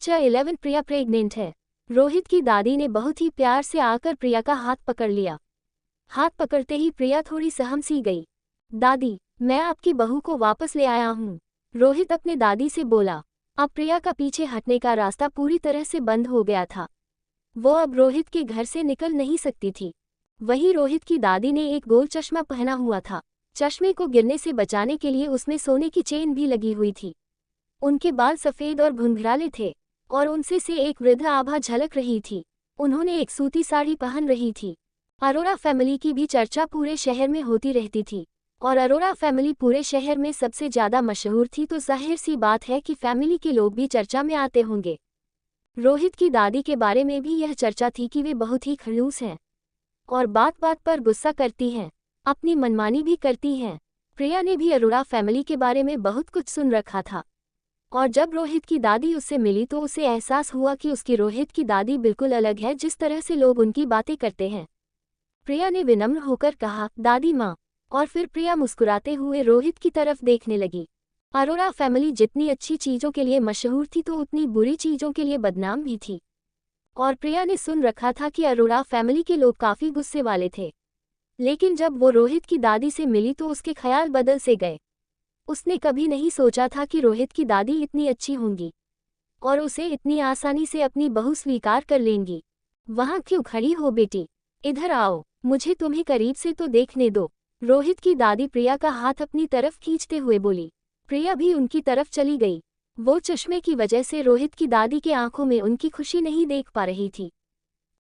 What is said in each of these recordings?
Chapter 11 प्रिया pregnant है। रोहित की दादी ने बहुत ही प्यार से आकर प्रिया का हाथ पकड़ लिया। हाथ पकड़ते ही प्रिया थोड़ी सहम सी गई। दादी, मैं आपकी बहू को वापस ले आया हूँ, रोहित अपने दादी से बोला। अब प्रिया का पीछे हटने का रास्ता पूरी तरह से बंद हो गया था। वो अब रोहित के घर से निकल नहीं सकती थी। वहीं रोहित की दादी ने एक गोल चश्मा पहना हुआ था। चश्मे को गिरने से बचाने के लिए उसमें सोने की चेन भी लगी हुई थी। उनके बाल सफ़ेद और घुंघराले थे और उनसे से एक वृद्ध आभा झलक रही थी। उन्होंने एक सूती साड़ी पहन रही थी। अरोरा फैमिली की भी चर्चा पूरे शहर में होती रहती थी और अरोरा फैमिली पूरे शहर में सबसे ज़्यादा मशहूर थी, तो जाहिर सी बात है कि फैमिली के लोग भी चर्चा में आते होंगे। रोहित की दादी के बारे में भी यह चर्चा थी कि वे बहुत ही खड़ूस हैं और बात बात पर गुस्सा करती हैं, अपनी मनमानी भी करती हैं। प्रिया ने भी अरोरा फैमिली के बारे में बहुत कुछ सुन रखा था और जब रोहित की दादी उससे मिली तो उसे एहसास हुआ कि उसकी रोहित की दादी बिल्कुल अलग है जिस तरह से लोग उनकी बातें करते हैं। प्रिया ने विनम्र होकर कहा, दादी माँ, और फिर प्रिया मुस्कुराते हुए रोहित की तरफ देखने लगी। अरोरा फैमिली जितनी अच्छी चीज़ों के लिए मशहूर थी तो उतनी बुरी चीज़ों के लिए बदनाम भी थी। और प्रिया ने सुन रखा था कि अरोरा फैमिली के लोग काफ़ी गुस्से वाले थे, लेकिन जब वो रोहित की दादी से मिली तो उसके ख्याल बदल से गए। उसने कभी नहीं सोचा था कि रोहित की दादी इतनी अच्छी होंगी और उसे इतनी आसानी से अपनी बहू स्वीकार कर लेंगी। वहाँ क्यों खड़ी हो बेटी, इधर आओ, मुझे तुम्हें करीब से तो देखने दो, रोहित की दादी प्रिया का हाथ अपनी तरफ खींचते हुए बोली। प्रिया भी उनकी तरफ चली गई। वो चश्मे की वजह से रोहित की दादी के आंखों में उनकी खुशी नहीं देख पा रही थी।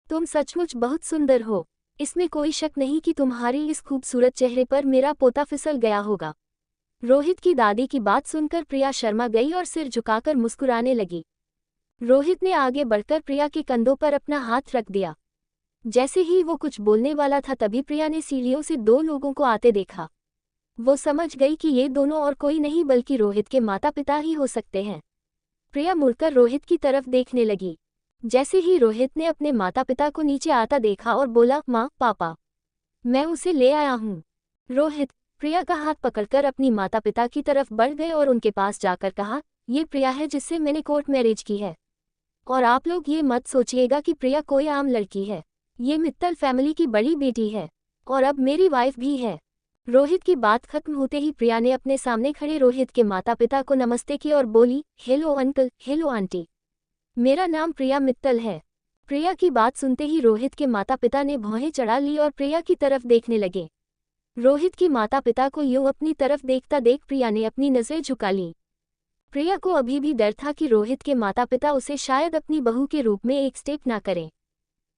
तुम सचमुच बहुत सुंदर हो, इसमें कोई शक नहीं कि तुम्हारी इस खूबसूरत चेहरे पर मेरा पोता फिसल गया होगा। रोहित की दादी की बात सुनकर प्रिया शर्मा गई और सिर झुकाकर मुस्कुराने लगी। रोहित ने आगे बढ़कर प्रिया के कंधों पर अपना हाथ रख दिया। जैसे ही वो कुछ बोलने वाला था तभी प्रिया ने सीढ़ियों से दो लोगों को आते देखा। वो समझ गई कि ये दोनों और कोई नहीं बल्कि रोहित के माता पिता ही हो सकते हैं। प्रिया मुड़कर रोहित की तरफ देखने लगी। जैसे ही रोहित ने अपने माता पिता को नीचे आता देखा और बोला, माँ, पापा, मैं उसे ले आया हूँ। रोहित प्रिया का हाथ पकड़कर अपनी माता पिता की तरफ बढ़ गए और उनके पास जाकर कहा, ये प्रिया है जिससे मैंने कोर्ट मैरिज की है। और आप लोग ये मत सोचिएगा कि प्रिया कोई आम लड़की है, ये मित्तल फैमिली की बड़ी बेटी है और अब मेरी वाइफ भी है। रोहित की बात खत्म होते ही प्रिया ने अपने सामने खड़े रोहित के माता पिता को नमस्ते किया और बोली, हेलो अंकल, हेलो आंटी, मेरा नाम प्रिया मित्तल है। प्रिया की बात सुनते ही रोहित के माता पिता ने भौहें चढ़ा ली और प्रिया की तरफ देखने लगे। रोहित की माता पिता को यूं अपनी तरफ देखता देख प्रिया ने अपनी नज़रें झुका ली। प्रिया को अभी भी डर था कि रोहित के माता पिता उसे शायद अपनी बहू के रूप में एक स्टेप ना करें,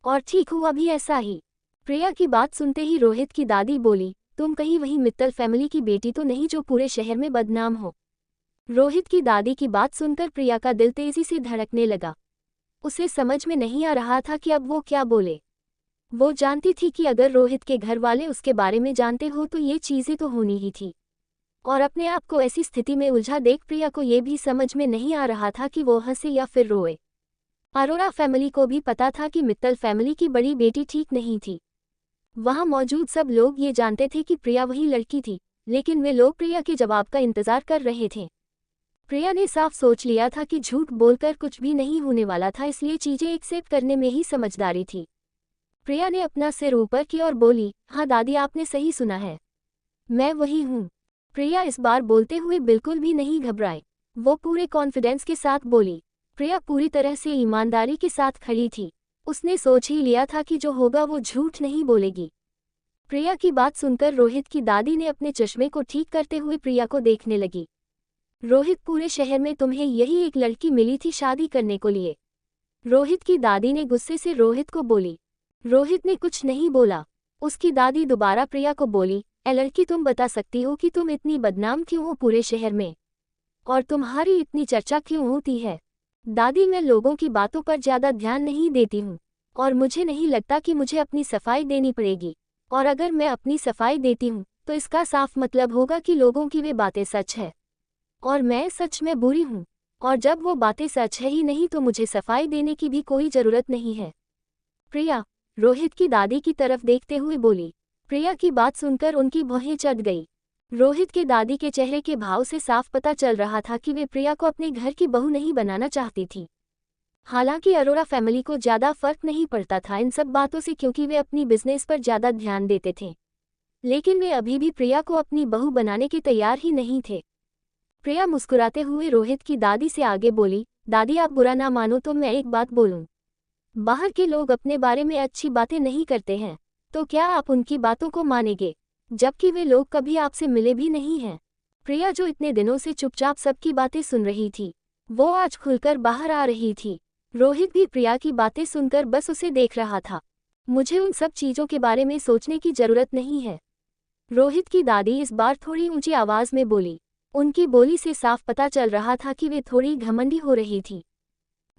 और ठीक हुआ भी ऐसा ही। प्रिया की बात सुनते ही रोहित की दादी बोली, तुम कहीं वही मित्तल फैमिली की बेटी तो नहीं जो पूरे शहर में बदनाम हो। रोहित की दादी की बात सुनकर प्रिया का दिल तेजी से धड़कने लगा। उसे समझ में नहीं आ रहा था कि अब वो क्या बोले। वो जानती थी कि अगर रोहित के घर वाले उसके बारे में जानते हो तो ये चीज़ें तो होनी ही थी, और अपने आप को ऐसी स्थिति में उलझा देख प्रिया को ये भी समझ में नहीं आ रहा था कि वो हंसे या फिर रोए। अरोरा फैमिली को भी पता था कि मित्तल फैमिली की बड़ी बेटी ठीक नहीं थी। वहाँ मौजूद सब लोग ये जानते थे कि प्रिया वही लड़की थी, लेकिन वे लोग प्रिया के जवाब का इंतजार कर रहे थे। प्रिया ने साफ सोच लिया था कि झूठ बोलकर कुछ भी नहीं होने वाला था, इसलिए चीज़ें एक्सेप्ट करने में ही समझदारी थी। प्रिया ने अपना सिर ऊपर किया और बोली, हाँ दादी, आपने सही सुना है, मैं वही हूँ। प्रिया इस बार बोलते हुए बिल्कुल भी नहीं घबराई। वो पूरे कॉन्फिडेंस के साथ बोली। प्रिया पूरी तरह से ईमानदारी के साथ खड़ी थी। उसने सोच ही लिया था कि जो होगा वो झूठ नहीं बोलेगी। प्रिया की बात सुनकर रोहित की दादी ने अपने चश्मे को ठीक करते हुए प्रिया को देखने लगी। रोहित, पूरे शहर में तुम्हें यही एक लड़की मिली थी शादी करने को लिए, रोहित की दादी ने गुस्से से रोहित को बोली। रोहित ने कुछ नहीं बोला। उसकी दादी दोबारा प्रिया को बोली, ए लड़की, तुम बता सकती हो कि तुम इतनी बदनाम क्यों हो पूरे शहर में, और तुम्हारी इतनी चर्चा क्यों होती है। दादी, मैं लोगों की बातों पर ज़्यादा ध्यान नहीं देती हूँ और मुझे नहीं लगता कि मुझे अपनी सफाई देनी पड़ेगी, और अगर मैं अपनी सफाई देती हूँ तो इसका साफ मतलब होगा कि लोगों की वे बातें सच है और मैं सच में बुरी हूँ, और जब वो बातें सच है ही नहीं तो मुझे सफाई देने की भी कोई ज़रूरत नहीं है। प्रिया रोहित की दादी की तरफ देखते हुए बोली। प्रिया की बात सुनकर उनकी भौहें चढ़ गई। रोहित के दादी के चेहरे के भाव से साफ पता चल रहा था कि वे प्रिया को अपने घर की बहू नहीं बनाना चाहती थी। हालांकि अरोड़ा फैमिली को ज़्यादा फर्क नहीं पड़ता था इन सब बातों से, क्योंकि वे अपनी बिजनेस पर ज़्यादा ध्यान देते थे। लेकिन वे अभी भी प्रिया को अपनी बहू बनाने के तैयार ही नहीं थे। प्रिया मुस्कुराते हुए रोहित की दादी से आगे बोली, दादी आप बुरा ना मानो तो मैं एक बात बोलूं। बाहर के लोग अपने बारे में अच्छी बातें नहीं करते हैं, तो क्या आप उनकी बातों को मानेंगे, जबकि वे लोग कभी आपसे मिले भी नहीं हैं। प्रिया जो इतने दिनों से चुपचाप सबकी बातें सुन रही थी, वो आज खुलकर बाहर आ रही थी। रोहित भी प्रिया की बातें सुनकर बस उसे देख रहा था। मुझे उन सब चीज़ों के बारे में सोचने की जरूरत नहीं है, रोहित की दादी इस बार थोड़ी ऊंची आवाज में बोली। उनकी बोली से साफ पता चल रहा था कि वे थोड़ी घमंडी हो रही थी।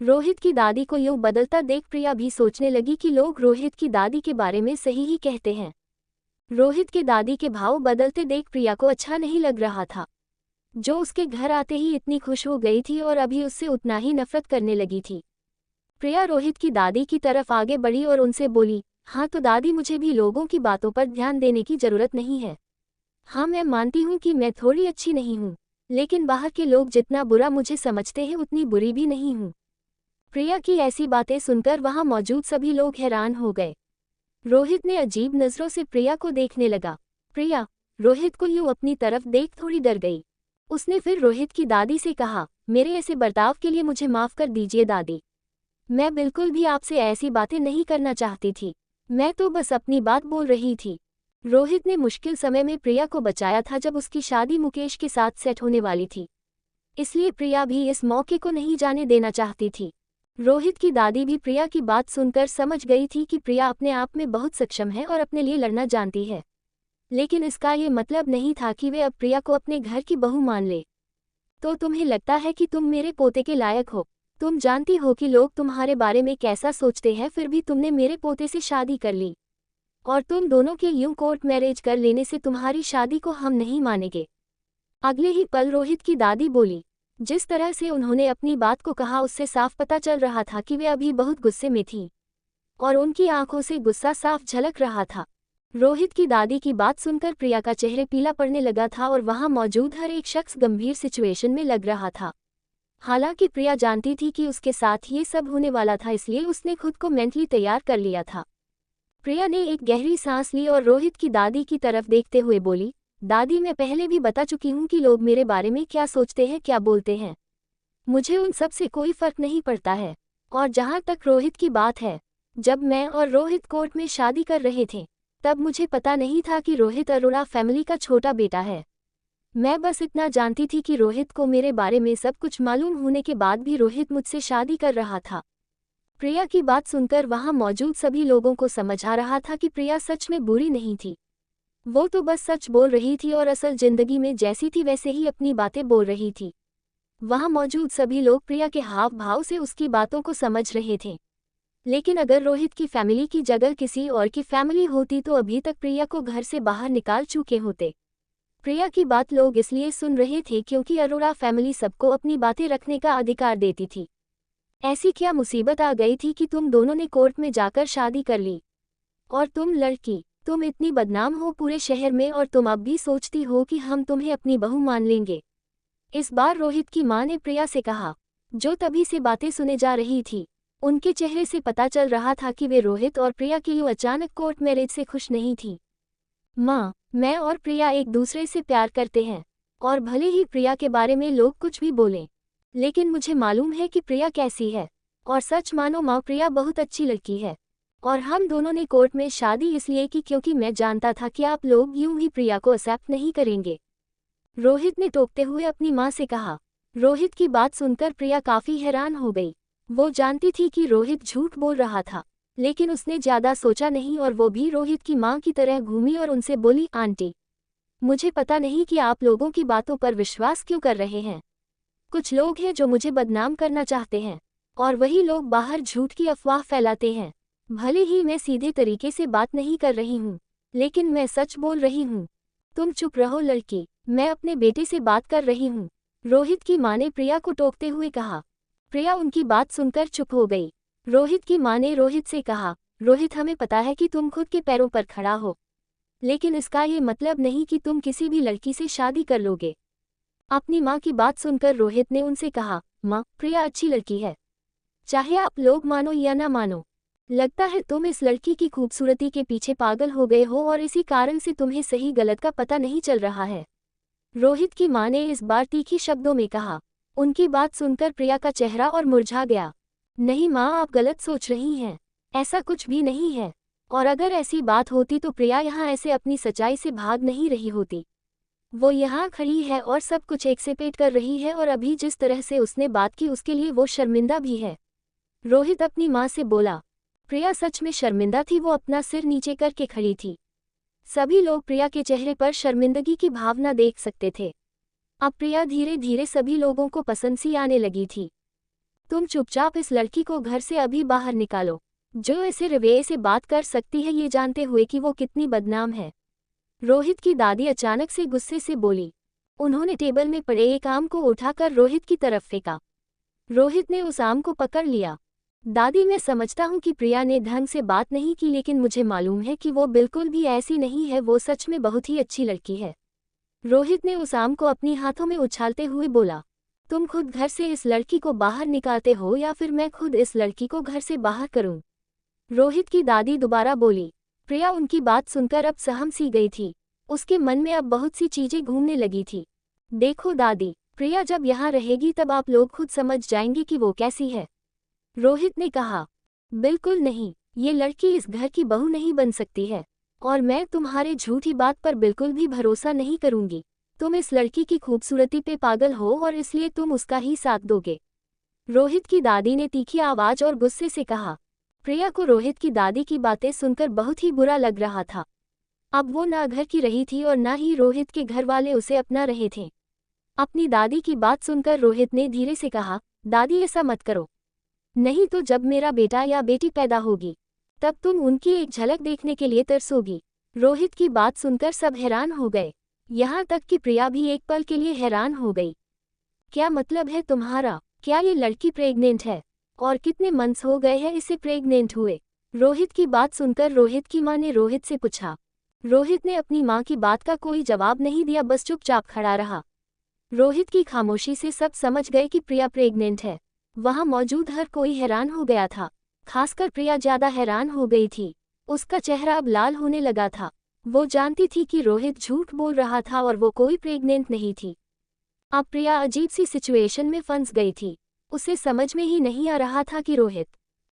रोहित की दादी को यूं बदलता देख प्रिया भी सोचने लगी कि लोग रोहित की दादी के बारे में सही ही कहते हैं। रोहित के दादी के भाव बदलते देख प्रिया को अच्छा नहीं लग रहा था। जो उसके घर आते ही इतनी खुश हो गई थी और अभी उससे उतना ही नफरत करने लगी थी। प्रिया रोहित की दादी की तरफ आगे बढ़ी और उनसे बोली, हाँ तो दादी मुझे भी लोगों की बातों पर ध्यान देने की जरूरत नहीं है। हाँ मैं मानती हूँ कि मैं थोड़ी अच्छी नहीं हूँ, लेकिन बाहर के लोग जितना बुरा मुझे समझते हैं उतनी बुरी भी नहीं हूँ। प्रिया की ऐसी बातें सुनकर वहाँ मौजूद सभी लोग हैरान हो गए। रोहित ने अजीब नज़रों से प्रिया को देखने लगा। प्रिया रोहित को यूं अपनी तरफ देख थोड़ी डर गई। उसने फिर रोहित की दादी से कहा, मेरे ऐसे बर्ताव के लिए मुझे माफ़ कर दीजिए दादी। मैं बिल्कुल भी आपसे ऐसी बातें नहीं करना चाहती थी, मैं तो बस अपनी बात बोल रही थी। रोहित ने मुश्किल समय में प्रिया को बचाया था जब उसकी शादी मुकेश के साथ सेट होने वाली थी, इसलिए प्रिया भी इस मौके को नहीं जाने देना चाहती थी। रोहित की दादी भी प्रिया की बात सुनकर समझ गई थी कि प्रिया अपने आप में बहुत सक्षम है और अपने लिए लड़ना जानती है, लेकिन इसका ये मतलब नहीं था कि वे अब प्रिया को अपने घर की बहू मान ले। तो तुम्हें लगता है कि तुम मेरे पोते के लायक हो? तुम जानती हो कि लोग तुम्हारे बारे में कैसा सोचते हैं, फिर भी तुमने मेरे पोते से शादी कर ली, और तुम दोनों के यूं कोर्ट मैरिज कर लेने से तुम्हारी शादी को हम नहीं मानेंगे। अगले ही पल रोहित की दादी बोली। जिस तरह से उन्होंने अपनी बात को कहा उससे साफ पता चल रहा था कि वे अभी बहुत गुस्से में थीं, और उनकी आंखों से गुस्सा साफ झलक रहा था। रोहित की दादी की बात सुनकर प्रिया का चेहरा पीला पड़ने लगा था और वहां मौजूद हर एक शख्स गंभीर सिचुएशन में लग रहा था। हालांकि प्रिया जानती थी कि उसके साथ ये सब होने वाला था, इसलिए उसने खुद को मेंटली तैयार कर लिया था। प्रिया ने एक गहरी सांस ली और रोहित की दादी की तरफ देखते हुए बोली, दादी मैं पहले भी बता चुकी हूँ कि लोग मेरे बारे में क्या सोचते हैं, क्या बोलते हैं, मुझे उन सब से कोई फर्क नहीं पड़ता है। और जहाँ तक रोहित की बात है, जब मैं और रोहित कोर्ट में शादी कर रहे थे तब मुझे पता नहीं था कि रोहित अरोड़ा फैमिली का छोटा बेटा है। मैं बस इतना जानती थी कि रोहित को मेरे बारे में सब कुछ मालूम होने के बाद भी रोहित मुझसे शादी कर रहा था। प्रिया की बात सुनकर वहां मौजूद सभी लोगों को समझ आ रहा था कि प्रिया सच में बुरी नहीं थी, वो तो बस सच बोल रही थी और असल जिंदगी में जैसी थी वैसे ही अपनी बातें बोल रही थी। वहां मौजूद सभी लोग प्रिया के हाव भाव से उसकी बातों को समझ रहे थे, लेकिन अगर रोहित की फैमिली की जगह किसी और की फैमिली होती तो अभी तक प्रिया को घर से बाहर निकाल चुके होते। प्रिया की बात लोग इसलिए सुन रहे थे क्योंकि अरोड़ा फैमिली सबको अपनी बातें रखने का अधिकार देती थी। ऐसी क्या मुसीबत आ गई थी कि तुम दोनों ने कोर्ट में जाकर शादी कर ली? और तुम लड़की, तुम इतनी बदनाम हो पूरे शहर में और तुम अब भी सोचती हो कि हम तुम्हें अपनी बहू मान लेंगे? इस बार रोहित की मां ने प्रिया से कहा, जो तभी से बातें सुने जा रही थी। उनके चेहरे से पता चल रहा था कि वे रोहित और प्रिया के यूं अचानक कोर्ट मैरिज से खुश नहीं थी। माँ, मैं और प्रिया एक दूसरे से प्यार करते हैं, और भले ही प्रिया के बारे में लोग कुछ भी बोलें, लेकिन मुझे मालूम है कि प्रिया कैसी है। और सच मानो माँ, प्रिया बहुत अच्छी लड़की है। और हम दोनों ने कोर्ट में शादी इसलिए की क्योंकि मैं जानता था कि आप लोग यूं ही प्रिया को एक्सेप्ट नहीं करेंगे। रोहित ने टोकते हुए अपनी माँ से कहा। रोहित की बात सुनकर प्रिया काफ़ी हैरान हो गई। वो जानती थी कि रोहित झूठ बोल रहा था, लेकिन उसने ज़्यादा सोचा नहीं और वो भी रोहित की माँ की तरह घूमी और उनसे बोली, आंटी, मुझे पता नहीं कि आप लोगों की बातों पर विश्वास क्यों कर रहे हैं। कुछ लोग हैं जो मुझे बदनाम करना चाहते हैं, और वही लोग बाहर झूठ की अफवाह फैलाते हैं। भले ही मैं सीधे तरीके से बात नहीं कर रही हूँ, लेकिन मैं सच बोल रही हूँ। तुम चुप रहो लड़की, मैं अपने बेटे से बात कर रही हूँ, रोहित की माँ ने प्रिया को टोकते हुए कहा। प्रिया उनकी बात सुनकर चुप हो गई। रोहित की माँ ने रोहित से कहा, रोहित हमें पता है कि तुम खुद के पैरों पर खड़ा हो, लेकिन इसका ये मतलब नहीं कि तुम किसी भी लड़की से शादी कर लोगे। अपनी माँ की बात सुनकर रोहित ने उनसे कहा, माँ, प्रिया अच्छी लड़की है, चाहे आप लोग मानो या ना मानो। लगता है तुम इस लड़की की खूबसूरती के पीछे पागल हो गए हो और इसी कारण से तुम्हें सही गलत का पता नहीं चल रहा है। रोहित की मां ने इस बार तीखी शब्दों में कहा। उनकी बात सुनकर प्रिया का चेहरा और मुरझा गया। नहीं मां, आप गलत सोच रही हैं। ऐसा कुछ भी नहीं है। और अगर ऐसी बात होती तो प्रिया यहाँ ऐसे अपनी सच्चाई से भाग नहीं रही होती। वो यहाँ खड़ी है और सब कुछ एक्सेप्ट कर रही है और अभी जिस तरह से उसने बात की उसके लिए वो शर्मिंदा भी है। रोहित अपनी माँ से बोला। प्रिया सच में शर्मिंदा थी, वो अपना सिर नीचे करके खड़ी थी। सभी लोग प्रिया के चेहरे पर शर्मिंदगी की भावना देख सकते थे। अब प्रिया धीरे धीरे सभी लोगों को पसंद सी आने लगी थी। तुम चुपचाप इस लड़की को घर से अभी बाहर निकालो, जो ऐसे रवैये से बात कर सकती है ये जानते हुए कि वो कितनी बदनाम है। रोहित की दादी अचानक से गुस्से से बोली। उन्होंने टेबल में पड़े एक आम को उठाकर रोहित की तरफ फेंका। रोहित ने उस आम को पकड़ लिया। दादी, मैं समझता हूँ कि प्रिया ने ढंग से बात नहीं की, लेकिन मुझे मालूम है कि वो बिल्कुल भी ऐसी नहीं है। वो सच में बहुत ही अच्छी लड़की है। रोहित ने उस आम को अपनी हाथों में उछालते हुए बोला। तुम खुद घर से इस लड़की को बाहर निकालते हो या फिर मैं खुद इस लड़की को घर से बाहर करूं? रोहित की दादी दोबारा बोली। प्रिया उनकी बात सुनकर अब सहम सी गई थी। उसके मन में अब बहुत सी चीजें घूमने लगी थी। देखो दादी, प्रिया जब यहाँ रहेगी तब आप लोग खुद समझ जाएंगे कि वो कैसी है। रोहित ने कहा। बिल्कुल नहीं, ये लड़की इस घर की बहू नहीं बन सकती है और मैं तुम्हारे झूठी बात पर बिल्कुल भी भरोसा नहीं करूंगी। तुम इस लड़की की खूबसूरती पे पागल हो और इसलिए तुम उसका ही साथ दोगे। रोहित की दादी ने तीखी आवाज और गुस्से से कहा। प्रिया को रोहित की दादी की बातें सुनकर बहुत ही बुरा लग रहा था। अब वो ना घर की रही थी और ना ही रोहित के घर वाले उसे अपना रहे थे। अपनी दादी की बात सुनकर रोहित ने धीरे से कहा, दादी ऐसा मत करो, नहीं तो जब मेरा बेटा या बेटी पैदा होगी तब तुम उनकी एक झलक देखने के लिए तरसोगी। रोहित की बात सुनकर सब हैरान हो गए, यहाँ तक कि प्रिया भी एक पल के लिए हैरान हो गई। क्या मतलब है तुम्हारा? क्या ये लड़की प्रेग्नेंट है? और कितने मंथ्स हो गए हैं इसे प्रेग्नेंट हुए? रोहित की बात सुनकर रोहित की मां ने रोहित से पूछा। रोहित ने अपनी मां की बात का कोई जवाब नहीं दिया, बस चुपचाप खड़ा रहा। रोहित की खामोशी से सब समझ गए कि प्रिया प्रेग्नेंट है। वहां मौजूद हर कोई हैरान हो गया था, खासकर प्रिया ज्यादा हैरान हो गई थी। उसका चेहरा अब लाल होने लगा था। वो जानती थी कि रोहित झूठ बोल रहा था और वो कोई प्रेग्नेंट नहीं थी। अब प्रिया अजीब सी सिचुएशन में फंस गई थी। उसे समझ में ही नहीं आ रहा था कि रोहित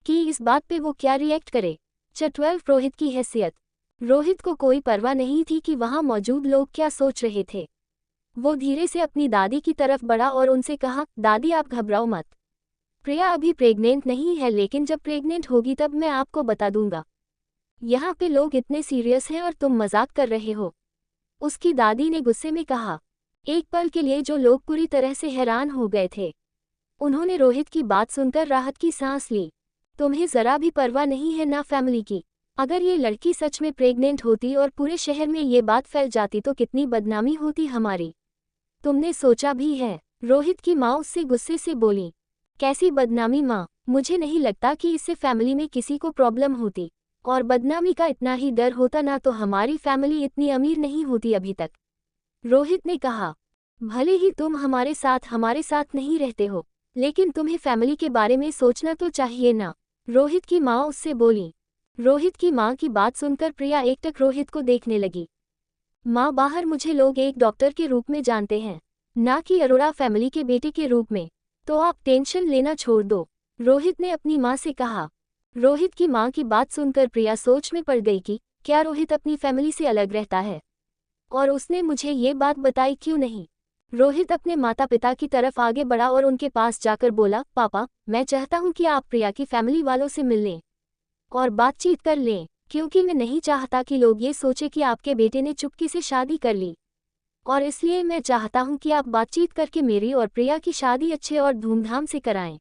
की इस बात पे वो क्या रिएक्ट करे। च12 रोहित की हैसियत। रोहित को कोई परवाह नहीं थी कि वहां मौजूद लोग क्या सोच रहे थे। वो धीरे से अपनी दादी की तरफ बढ़ा और उनसे कहा, दादी आप घबराओ मत। प्रिया अभी प्रेग्नेंट नहीं है, लेकिन जब प्रेग्नेंट होगी तब मैं आपको बता दूंगा। यहाँ पे लोग इतने सीरियस हैं और तुम मजाक कर रहे हो। उसकी दादी ने गुस्से में कहा। एक पल के लिए जो लोग पूरी तरह से हैरान हो गए थे, उन्होंने रोहित की बात सुनकर राहत की सांस ली। तुम्हें जरा भी परवाह नहीं है ना फैमिली की? अगर ये लड़की सच में प्रेग्नेंट होती और पूरे शहर में ये बात फैल जाती तो कितनी बदनामी होती हमारी। तुमने सोचा भी है? रोहित की माँ उससे गुस्से से बोली। कैसी बदनामी माँ? मुझे नहीं लगता कि इससे फैमिली में किसी को प्रॉब्लम होती, और बदनामी का इतना ही डर होता ना तो हमारी फैमिली इतनी अमीर नहीं होती अभी तक। रोहित ने कहा। भले ही तुम हमारे साथ नहीं रहते हो, लेकिन तुम्हें फैमिली के बारे में सोचना तो चाहिए ना, रोहित की माँ उससे बोली। रोहित की माँ की बात सुनकर प्रिया एकटक रोहित को देखने लगी। माँ, बाहर मुझे लोग एक डॉक्टर के रूप में जानते हैं, ना कि अरोड़ा फैमिली के बेटे के रूप में, तो आप टेंशन लेना छोड़ दो, रोहित ने अपनी माँ से कहा। रोहित की माँ की बात सुनकर प्रिया सोच में पड़ गई कि क्या रोहित अपनी फैमिली से अलग रहता है, और उसने मुझे ये बात बताई क्यों नहीं। रोहित अपने माता पिता की तरफ आगे बढ़ा और उनके पास जाकर बोला, पापा, मैं चाहता हूँ कि आप प्रिया की फैमिली वालों से मिल लें और बातचीत कर लें, क्योंकि मैं नहीं चाहता कि लोग ये सोचे कि आपके बेटे ने चुपके से शादी कर ली, और इसलिए मैं चाहता हूं कि आप बातचीत करके मेरी और प्रिया की शादी अच्छे और धूमधाम से कराएं।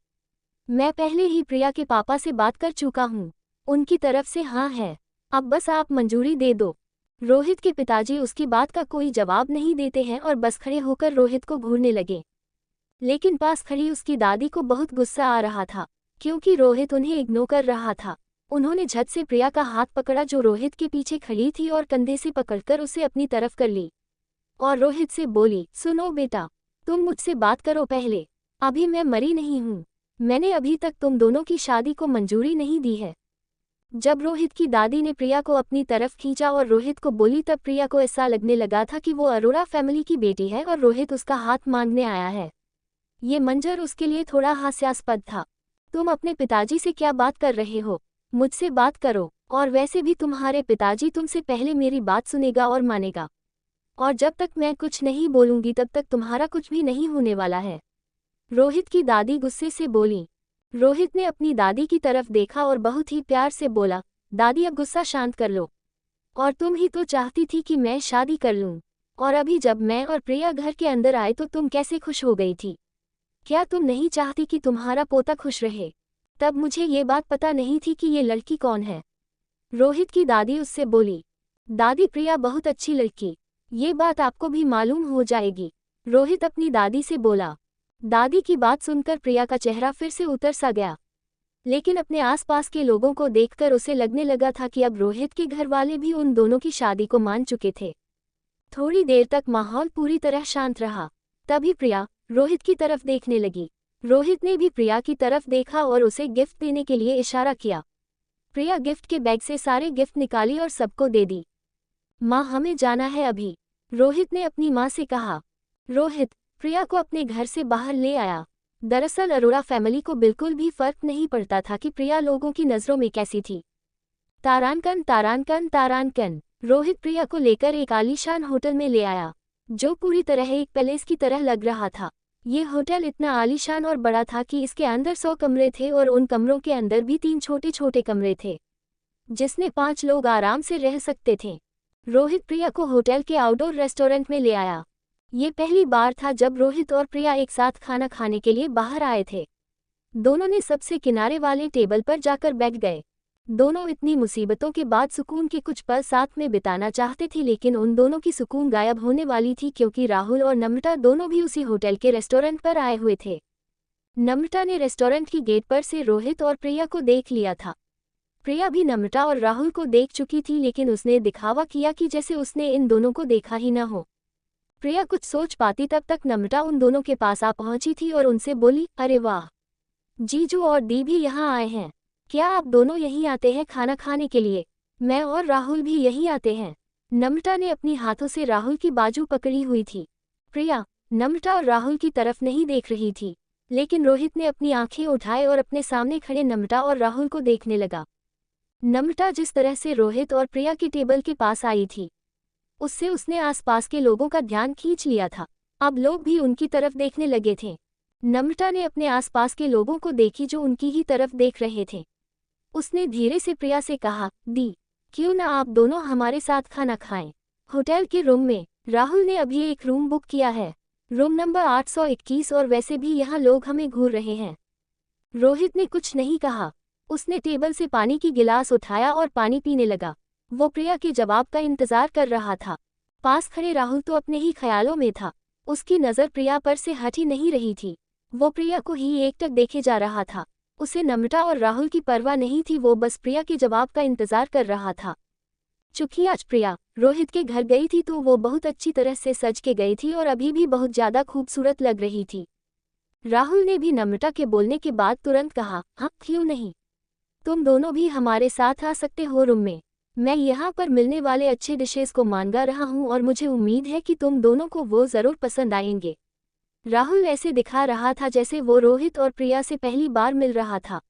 मैं पहले ही प्रिया के पापा से बात कर चुका हूं, उनकी तरफ से हाँ है, अब बस आप मंजूरी दे दो। रोहित के पिताजी उसकी बात का कोई जवाब नहीं देते हैं और बस खड़े होकर रोहित को घूरने लगे। लेकिन पास खड़ी उसकी दादी को बहुत गुस्सा आ रहा था, क्योंकि रोहित उन्हें इग्नोर कर रहा था। उन्होंने झट से प्रिया का हाथ पकड़ा जो रोहित के पीछे खड़ी थी और कंधे से पकड़कर उसे अपनी तरफ कर ली, और रोहित से बोली, सुनो बेटा, तुम मुझसे बात करो पहले, अभी मैं मरी नहीं हूँ। मैंने अभी तक तुम दोनों की शादी को मंजूरी नहीं दी है। जब रोहित की दादी ने प्रिया को अपनी तरफ खींचा और रोहित को बोली तब प्रिया को ऐसा लगने लगा था कि वो अरोड़ा फैमिली की बेटी है और रोहित उसका हाथ मांगने आया है। ये मंजर उसके लिए थोड़ा हास्यास्पद था। तुम अपने पिताजी से क्या बात कर रहे हो? मुझसे बात करो, और वैसे भी तुम्हारे पिताजी तुमसे पहले मेरी बात सुनेगा और मानेगा। और जब तक मैं कुछ नहीं बोलूंगी तब तक तुम्हारा कुछ भी नहीं होने वाला है। रोहित की दादी गुस्से से बोली। रोहित ने अपनी दादी की तरफ देखा और बहुत ही प्यार से बोला, दादी अब गुस्सा शांत कर लो। और तुम ही तो चाहती थी कि मैं शादी कर लूं। और अभी जब मैं और प्रिया घर के अंदर आए तो तुम कैसे खुश हो गई थी? क्या तुम नहीं चाहती कि तुम्हारा पोता खुश रहे? तब मुझे ये बात पता नहीं थी कि ये लड़की कौन है। रोहित की दादी उससे बोली, दादी प्रिया बहुत अच्छी लड़की, ये बात आपको भी मालूम हो जाएगी। रोहित अपनी दादी से बोला। दादी की बात सुनकर प्रिया का चेहरा फिर से उतर सा गया, लेकिन अपने आसपास के लोगों को देखकर उसे लगने लगा था कि अब रोहित के घर वाले भी उन दोनों की शादी को मान चुके थे। थोड़ी देर तक माहौल पूरी तरह शांत रहा। तभी प्रिया रोहित की तरफ देखने लगी। रोहित ने भी प्रिया की तरफ देखा और उसे गिफ्ट देने के लिए इशारा किया। प्रिया गिफ्ट के बैग से सारे गिफ्ट निकाली और सबको दे दी। माँ, हमें जाना है अभी, रोहित ने अपनी माँ से कहा। रोहित प्रिया को अपने घर से बाहर ले आया। दरअसल अरोड़ा फैमिली को बिल्कुल भी फर्क नहीं पड़ता था कि प्रिया लोगों की नज़रों में कैसी थी। तारानकन तारानकन तारानकन। रोहित प्रिया को लेकर एक आलीशान होटल में ले आया, जो पूरी तरह एक पैलेस की तरह लग रहा था। ये होटल इतना आलीशान और बड़ा था कि इसके अंदर 100 कमरे थे और उन कमरों के अंदर भी 3 छोटे छोटे कमरे थे, जिसमें 5 लोग आराम से रह सकते थे। रोहित प्रिया को होटल के आउटडोर रेस्टोरेंट में ले आया। ये पहली बार था जब रोहित और प्रिया एक साथ खाना खाने के लिए बाहर आए थे। दोनों ने सबसे किनारे वाले टेबल पर जाकर बैठ गए। दोनों इतनी मुसीबतों के बाद सुकून के कुछ पल साथ में बिताना चाहते थे, लेकिन उन दोनों की सुकून गायब होने वाली थी क्योंकि राहुल और नम्रता दोनों भी उसी होटल के रेस्टोरेंट पर आए हुए थे। नम्रता ने रेस्टोरेंट की गेट पर से रोहित और प्रिया को देख लिया था। प्रिया भी नम्रता और राहुल को देख चुकी थी, लेकिन उसने दिखावा किया कि जैसे उसने इन दोनों को देखा ही न हो। प्रिया कुछ सोच पाती तब तक नम्रता उन दोनों के पास आ पहुंची थी और उनसे बोली, अरे वाह, जीजू और दी भी यहाँ आए हैं। क्या आप दोनों यहीं आते हैं खाना खाने के लिए? मैं और राहुल भी यहीं आते हैं। नम्रता ने अपनी हाथों से राहुल की बाजू पकड़ी हुई थी। प्रिया नम्रता और राहुल की तरफ नहीं देख रही थी, लेकिन रोहित ने अपनी आंखें उठाए और अपने सामने खड़े नम्रता और राहुल को देखने लगा। नम्रता जिस तरह से रोहित और प्रिया की टेबल के पास आई थी, उससे उसने आसपास के लोगों का ध्यान खींच लिया था। अब लोग भी उनकी तरफ देखने लगे थे। नम्रता ने अपने आसपास के लोगों को देखी जो उनकी ही तरफ देख रहे थे। उसने धीरे से प्रिया से कहा, दी, क्यों ना आप दोनों हमारे साथ खाना खाएं? होटल के रूम में। राहुल ने अभी एक रूम बुक किया है, रूम नंबर 821, और वैसे भी यहाँ लोग हमें घूर रहे हैं। रोहित ने कुछ नहीं कहा। उसने टेबल से पानी की गिलास उठाया और पानी पीने लगा। वो प्रिया के जवाब का इंतजार कर रहा था। पास खड़े राहुल तो अपने ही ख्यालों में था। उसकी नज़र प्रिया पर से हट ही नहीं रही थी। वो प्रिया को ही एकटक देखे जा रहा था। उसे नम्रता और राहुल की परवाह नहीं थी, वो बस प्रिया के जवाब का इंतजार कर रहा था। चूंकि आज प्रिया रोहित के घर गई थी तो वो बहुत अच्छी तरह से सज के गई थी और अभी भी बहुत ज़्यादा खूबसूरत लग रही थी। राहुल ने भी नम्रता के बोलने के बाद तुरंत कहा, हाँ क्यों नहीं, तुम दोनों भी हमारे साथ आ सकते हो रूम में। मैं यहाँ पर मिलने वाले अच्छे डिशेस को मांगा रहा हूँ और मुझे उम्मीद है कि तुम दोनों को वो ज़रूर पसंद आएंगे। राहुल ऐसे दिखा रहा था जैसे वो रोहित और प्रिया से पहली बार मिल रहा था।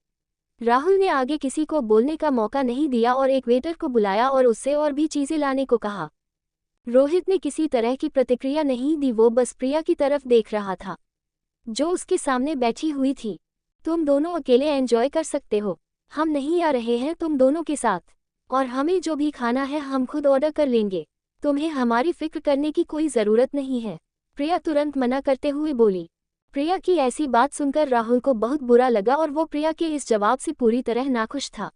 राहुल ने आगे किसी को बोलने का मौका नहीं दिया और एक वेटर को बुलाया और उससे और भी चीज़ें लाने को कहा। रोहित ने किसी तरह की प्रतिक्रिया नहीं दी, वो बस प्रिया की तरफ देख रहा था जो उसके सामने बैठी हुई थी। तुम दोनों अकेले एंजॉय कर सकते हो, हम नहीं आ रहे हैं तुम दोनों के साथ, और हमें जो भी खाना है हम खुद ऑर्डर कर लेंगे। तुम्हें हमारी फिक्र करने की कोई ज़रूरत नहीं है, प्रिया तुरंत मना करते हुए बोली। प्रिया की ऐसी बात सुनकर राहुल को बहुत बुरा लगा और वो प्रिया के इस जवाब से पूरी तरह नाखुश था।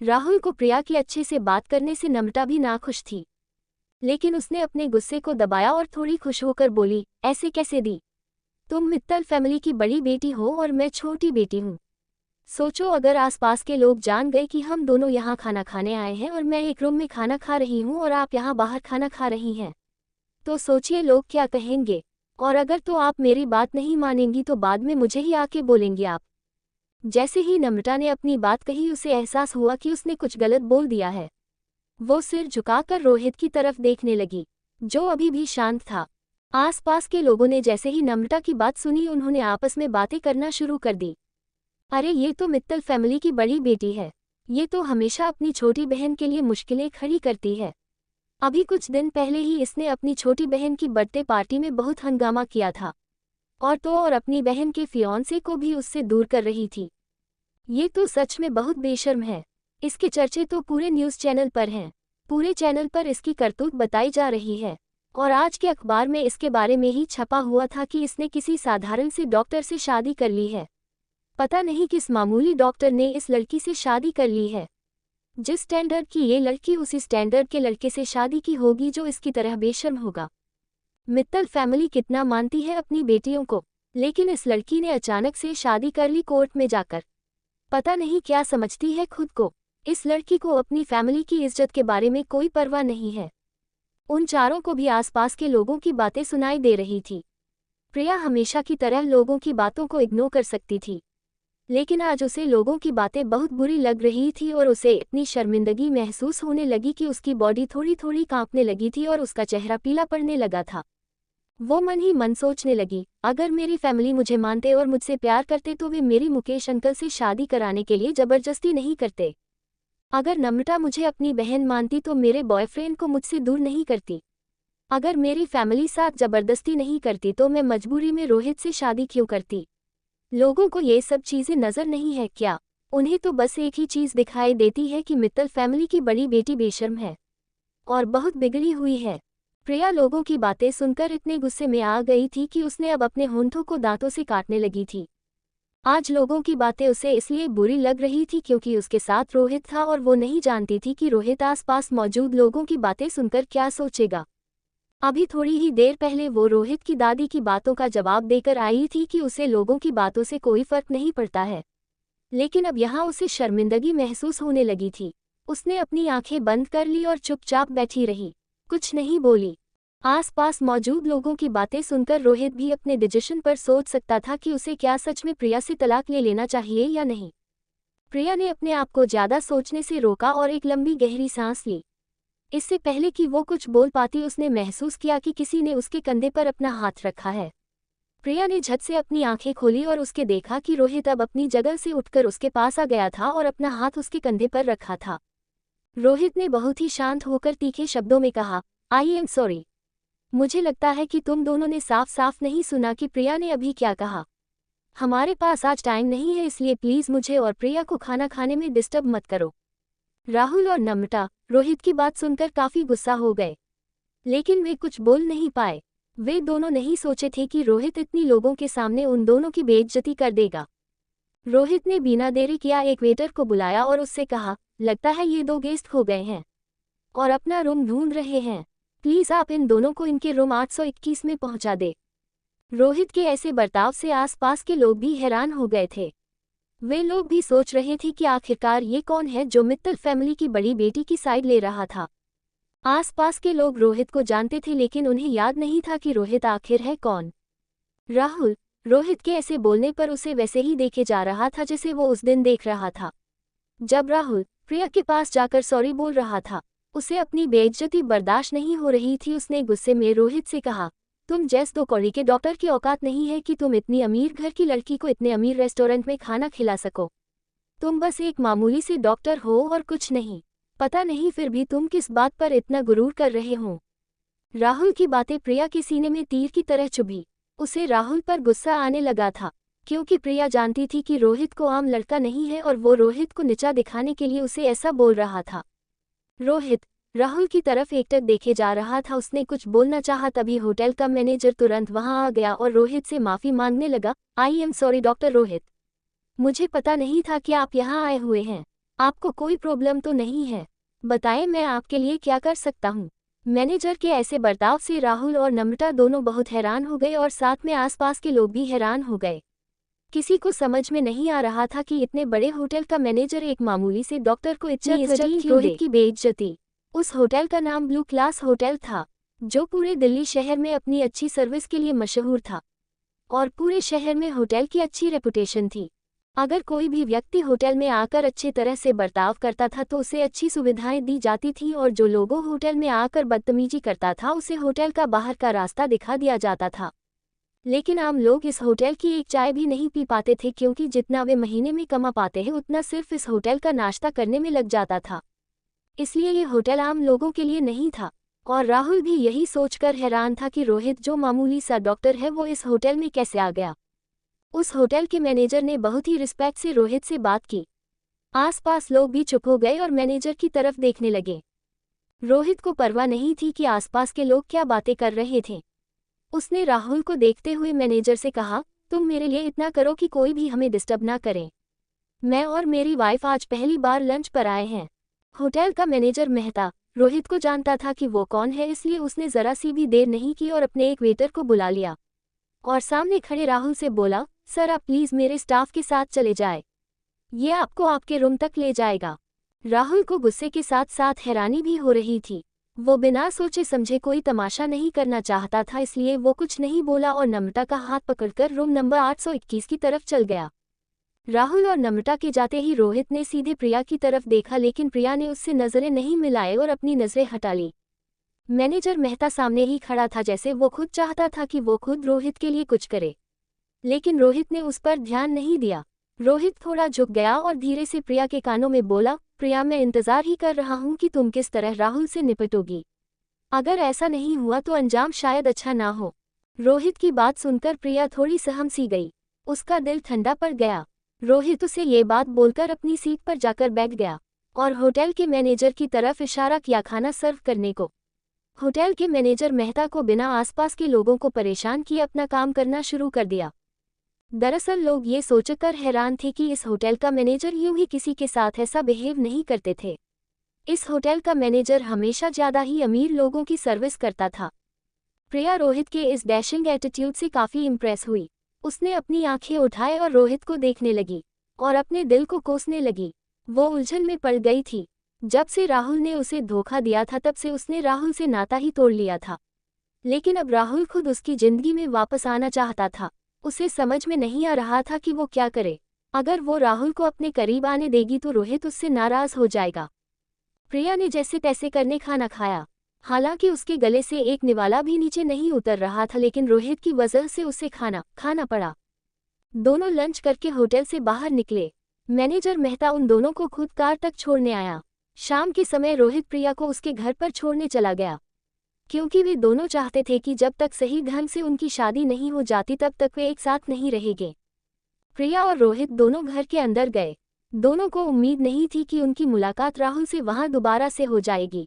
राहुल को प्रिया की अच्छे से बात करने से नम्रता भी नाखुश थी, लेकिन उसने अपने गुस्से को दबाया और थोड़ी खुश होकर बोली, ऐसे कैसे दी? तुम मित्तल फैमिली की बड़ी बेटी हो और मैं छोटी बेटी हूँ। सोचो अगर आसपास के लोग जान गए कि हम दोनों यहाँ खाना खाने आए हैं और मैं एक रूम में खाना खा रही हूँ और आप यहाँ बाहर खाना खा रही हैं, तो सोचिए लोग क्या कहेंगे। और अगर तो आप मेरी बात नहीं मानेंगी तो बाद में मुझे ही आके बोलेंगे आप। जैसे ही नम्रता ने अपनी बात कही उसे एहसास हुआ कि उसने कुछ गलत बोल दिया है। वो सिर झुकाकर रोहित की तरफ देखने लगी, जो अभी भी शांत था। आसपास के लोगों ने जैसे ही नम्रता की बात सुनी उन्होंने आपस में बातें करना शुरू कर दी। अरे ये तो मित्तल फैमिली की बड़ी बेटी है, ये तो हमेशा अपनी छोटी बहन के लिए मुश्किलें खड़ी करती है। अभी कुछ दिन पहले ही इसने अपनी छोटी बहन की बर्थडे पार्टी में बहुत हंगामा किया था, और अपनी बहन के फियांसे को भी उससे दूर कर रही थी। ये तो सच में बहुत बेशर्म है। इसके चर्चे तो पूरे न्यूज़ चैनल पर हैं, पूरे चैनल पर इसकी करतूत बताई जा रही है। और आज के अखबार में इसके बारे में ही छपा हुआ था कि इसने किसी साधारण से डॉक्टर से शादी कर ली है। पता नहीं किस मामूली डॉक्टर ने इस लड़की से शादी कर ली है। जिस स्टैंडर्ड की ये लड़की उसी स्टैंडर्ड के लड़के से शादी की होगी जो इसकी तरह बेशर्म होगा। मित्तल फैमिली कितना मानती है अपनी बेटियों को, लेकिन इस लड़की ने अचानक से शादी कर ली कोर्ट में जाकर। पता नहीं क्या समझती है खुद को। इस लड़की को अपनी फैमिली की इज्जत के बारे में कोई परवाह नहीं है। उन चारों को भी आसपास के लोगों की बातें सुनाई दे रही थी। प्रिया हमेशा की तरह लोगों की बातों को इग्नोर कर सकती थी, लेकिन आज उसे लोगों की बातें बहुत बुरी लग रही थी और उसे इतनी शर्मिंदगी महसूस होने लगी कि उसकी बॉडी थोड़ी थोड़ी कांपने लगी थी और उसका चेहरा पीला पड़ने लगा था। वो मन ही मन सोचने लगी, अगर मेरी फैमिली मुझे मानते और मुझसे प्यार करते तो वे मेरी मुकेश अंकल से शादी कराने के लिए जबरदस्ती नहीं करते। अगर नम्रता मुझे अपनी बहन मानती तो मेरे बॉयफ्रेंड को मुझसे दूर नहीं करती। अगर मेरी फैमिली साथ जबरदस्ती नहीं करती तो मैं मजबूरी में रोहित से शादी क्यों करती। लोगों को ये सब चीज़ें नज़र नहीं है क्या? उन्हें तो बस एक ही चीज़ दिखाई देती है कि मित्तल फैमिली की बड़ी बेटी बेशर्म है और बहुत बिगड़ी हुई है। प्रिया लोगों की बातें सुनकर इतने गुस्से में आ गई थी कि उसने अब अपने होंठों को दांतों से काटने लगी थी। आज लोगों की बातें उसे इसलिए बुरी लग रही थी क्योंकि उसके साथ रोहित था और वो नहीं जानती थी कि रोहित आसपास मौजूद लोगों की बातें सुनकर क्या सोचेगा। अभी थोड़ी ही देर पहले वो रोहित की दादी की बातों का जवाब देकर आई थी कि उसे लोगों की बातों से कोई फर्क नहीं पड़ता है, लेकिन अब यहाँ उसे शर्मिंदगी महसूस होने लगी थी। उसने अपनी आंखें बंद कर ली और चुपचाप बैठी रही, कुछ नहीं बोली। आसपास मौजूद लोगों की बातें सुनकर रोहित भी अपने डिसीजन पर सोच सकता था कि उसे क्या सच में प्रिया से तलाक ले लेना चाहिए या नहीं। प्रिया ने अपने आप को ज़्यादा सोचने से रोका और एक लंबी गहरी सांस ली। इससे पहले कि वो कुछ बोल पाती उसने महसूस किया कि किसी ने उसके कंधे पर अपना हाथ रखा है। प्रिया ने झट से अपनी आंखें खोली और उसके देखा कि रोहित अब अपनी जगह से उठकर उसके पास आ गया था और अपना हाथ उसके कंधे पर रखा था। रोहित ने बहुत ही शांत होकर तीखे शब्दों में कहा, आई एम सॉरी। मुझे लगता है कि तुम दोनों ने साफ साफ नहीं सुना कि प्रिया ने अभी क्या कहा। हमारे पास आज टाइम नहीं है, इसलिए प्लीज़ मुझे और प्रिया को खाना खाने में डिस्टर्ब मत करो। राहुल और नम्रता रोहित की बात सुनकर काफी गुस्सा हो गए, लेकिन वे कुछ बोल नहीं पाए। वे दोनों नहीं सोचे थे कि रोहित इतनी लोगों के सामने उन दोनों की बेइज्जती कर देगा। रोहित ने बिना देरी किया एक वेटर को बुलाया और उससे कहा, लगता है ये दो गेस्ट खो गए हैं और अपना रूम ढूंढ रहे हैं। प्लीज़ आप इन दोनों को इनके रूम 821 में पहुंचा दे। रोहित के ऐसे बर्ताव से आसपास के लोग भी हैरान हो गए थे। वे लोग भी सोच रहे थे कि आखिरकार ये कौन है जो मित्तल फैमिली की बड़ी बेटी की साइड ले रहा था। आसपास के लोग रोहित को जानते थे, लेकिन उन्हें याद नहीं था कि रोहित आखिर है कौन। राहुल रोहित के ऐसे बोलने पर उसे वैसे ही देखे जा रहा था जैसे वो उस दिन देख रहा था, जब राहुल प्रिया के पास जाकर सॉरी बोल रहा था। उसे अपनी बेइज्जती बर्दाश्त नहीं हो रही थी। उसने गुस्से में रोहित से कहा, तुम जैस दो कौड़ी के डॉक्टर की औकात नहीं है कि तुम इतनी अमीर घर की लड़की को इतने अमीर रेस्टोरेंट में खाना खिला सको। तुम बस एक मामूली से डॉक्टर हो और कुछ नहीं। पता नहीं फिर भी तुम किस बात पर इतना गुरूर कर रहे हो। राहुल की बातें प्रिया के सीने में तीर की तरह चुभी। उसे राहुल पर गुस्सा आने लगा था, क्योंकि प्रिया जानती थी कि रोहित को आम लड़का नहीं है और वो रोहित को नीचा दिखाने के लिए उसे ऐसा बोल रहा था। रोहित राहुल की तरफ एकटक देखे जा रहा था। उसने कुछ बोलना चाहा, तभी होटल का मैनेजर तुरंत वहां आ गया और रोहित से माफ़ी मांगने लगा। I am sorry doctor Rohit, मुझे पता नहीं था कि आप यहाँ आए हुए हैं। आपको कोई प्रॉब्लम तो नहीं है? बताएं मैं आपके लिए क्या कर सकता हूँ। मैनेजर के ऐसे बर्ताव से राहुल और नम्रता दोनों बहुत हैरान हो गए और साथ में आसपास के लोग भी हैरान हो गए। किसी को समझ में नहीं आ रहा था कि इतने बड़े होटल का मैनेजर एक मामूली से डॉक्टर को इतनी इज्जत क्यों दे। की बेइज्जती। उस होटल का नाम ब्लू क्लास होटल था, जो पूरे दिल्ली शहर में अपनी अच्छी सर्विस के लिए मशहूर था और पूरे शहर में होटल की अच्छी रेपुटेशन थी। अगर कोई भी व्यक्ति होटल में आकर अच्छे तरह से बर्ताव करता था तो उसे अच्छी सुविधाएं दी जाती थी, और जो लोगों होटल में आकर बदतमीजी करता था उसे होटल का बाहर का रास्ता दिखा दिया जाता था। लेकिन आम लोग इस होटल की एक चाय भी नहीं पी पाते थे, क्योंकि जितना वे महीने में कमा पाते हैं उतना सिर्फ इस होटल का नाश्ता करने में लग जाता था। इसलिए ये होटल आम लोगों के लिए नहीं था। और राहुल भी यही सोचकर हैरान था कि रोहित जो मामूली सा डॉक्टर है वो इस होटल में कैसे आ गया। उस होटल के मैनेजर ने बहुत ही रिस्पेक्ट से रोहित से बात की। आसपास लोग भी चुप हो गए और मैनेजर की तरफ देखने लगे। रोहित को परवाह नहीं थी कि आसपास के लोग क्या बातें कर रहे थे। उसने राहुल को देखते हुए मैनेजर से कहा, तुम मेरे लिए इतना करो कि कोई भी हमें डिस्टर्ब ना करे। मैं और मेरी वाइफ आज पहली बार लंच पर आए हैं। होटल का मैनेजर मेहता रोहित को जानता था कि वो कौन है, इसलिए उसने जरा सी भी देर नहीं की और अपने एक वेटर को बुला लिया और सामने खड़े राहुल से बोला, सर आप प्लीज़ मेरे स्टाफ के साथ चले जाए, ये आपको आपके रूम तक ले जाएगा। राहुल को गुस्से के साथ साथ हैरानी भी हो रही थी। वो बिना सोचे समझे कोई तमाशा नहीं करना चाहता था, इसलिए वो कुछ नहीं बोला और नम्रता का हाथ पकड़कर रूम नंबर 821 की तरफ चल गया। राहुल और नम्रता के जाते ही रोहित ने सीधे प्रिया की तरफ देखा, लेकिन प्रिया ने उससे नजरें नहीं मिलाए और अपनी नजरें हटा ली। मैनेजर मेहता सामने ही खड़ा था, जैसे वो खुद चाहता था कि वो खुद रोहित के लिए कुछ करे, लेकिन रोहित ने उस पर ध्यान नहीं दिया। रोहित थोड़ा झुक गया और धीरे से प्रिया के कानों में बोला, प्रिया मैं इंतजार ही कर रहा हूँ कि तुम किस तरह राहुल से निपटोगी। अगर ऐसा नहीं हुआ तो अंजाम शायद अच्छा ना हो। रोहित की बात सुनकर प्रिया थोड़ी सहम सी गई। उसका दिल ठंडा पड़ गया। रोहित उसे ये बात बोलकर अपनी सीट पर जाकर बैठ गया और होटल के मैनेजर की तरफ इशारा किया खाना सर्व करने को। होटल के मैनेजर मेहता को बिना आसपास के लोगों को परेशान किए अपना काम करना शुरू कर दिया। दरअसल लोग ये सोचकर हैरान थे कि इस होटल का मैनेजर यूं ही किसी के साथ ऐसा बिहेव नहीं करते थे। इस होटल का मैनेजर हमेशा ज़्यादा ही अमीर लोगों की सर्विस करता था। प्रिया रोहित के इस डैशिंग एटीट्यूड से काफ़ी इम्प्रेस हुई। उसने अपनी आंखें उठाए और रोहित को देखने लगी और अपने दिल को कोसने लगी। वो उलझन में पड़ गई थी। जब से राहुल ने उसे धोखा दिया था तब से उसने राहुल से नाता ही तोड़ लिया था, लेकिन अब राहुल खुद उसकी जिंदगी में वापस आना चाहता था। उसे समझ में नहीं आ रहा था कि वो क्या करे। अगर वो राहुल को अपने करीब आने देगी तो रोहित उससे नाराज हो जाएगा। प्रिया ने जैसे तैसे करने खाना खाया। हालांकि उसके गले से एक निवाला भी नीचे नहीं उतर रहा था, लेकिन रोहित की वजह से उसे खाना पड़ा। दोनों लंच करके होटल से बाहर निकले। मैनेजर मेहता उन दोनों को खुद कार तक छोड़ने आया। शाम के समय रोहित प्रिया को उसके घर पर छोड़ने चला गया, क्योंकि वे दोनों चाहते थे कि जब तक सही ढंग से उनकी शादी नहीं हो जाती तब तक वे एक साथ नहीं रहेंगे। प्रिया और रोहित दोनों घर के अंदर गए। दोनों को उम्मीद नहीं थी कि उनकी मुलाकात राहुल से वहां दोबारा से हो जाएगी।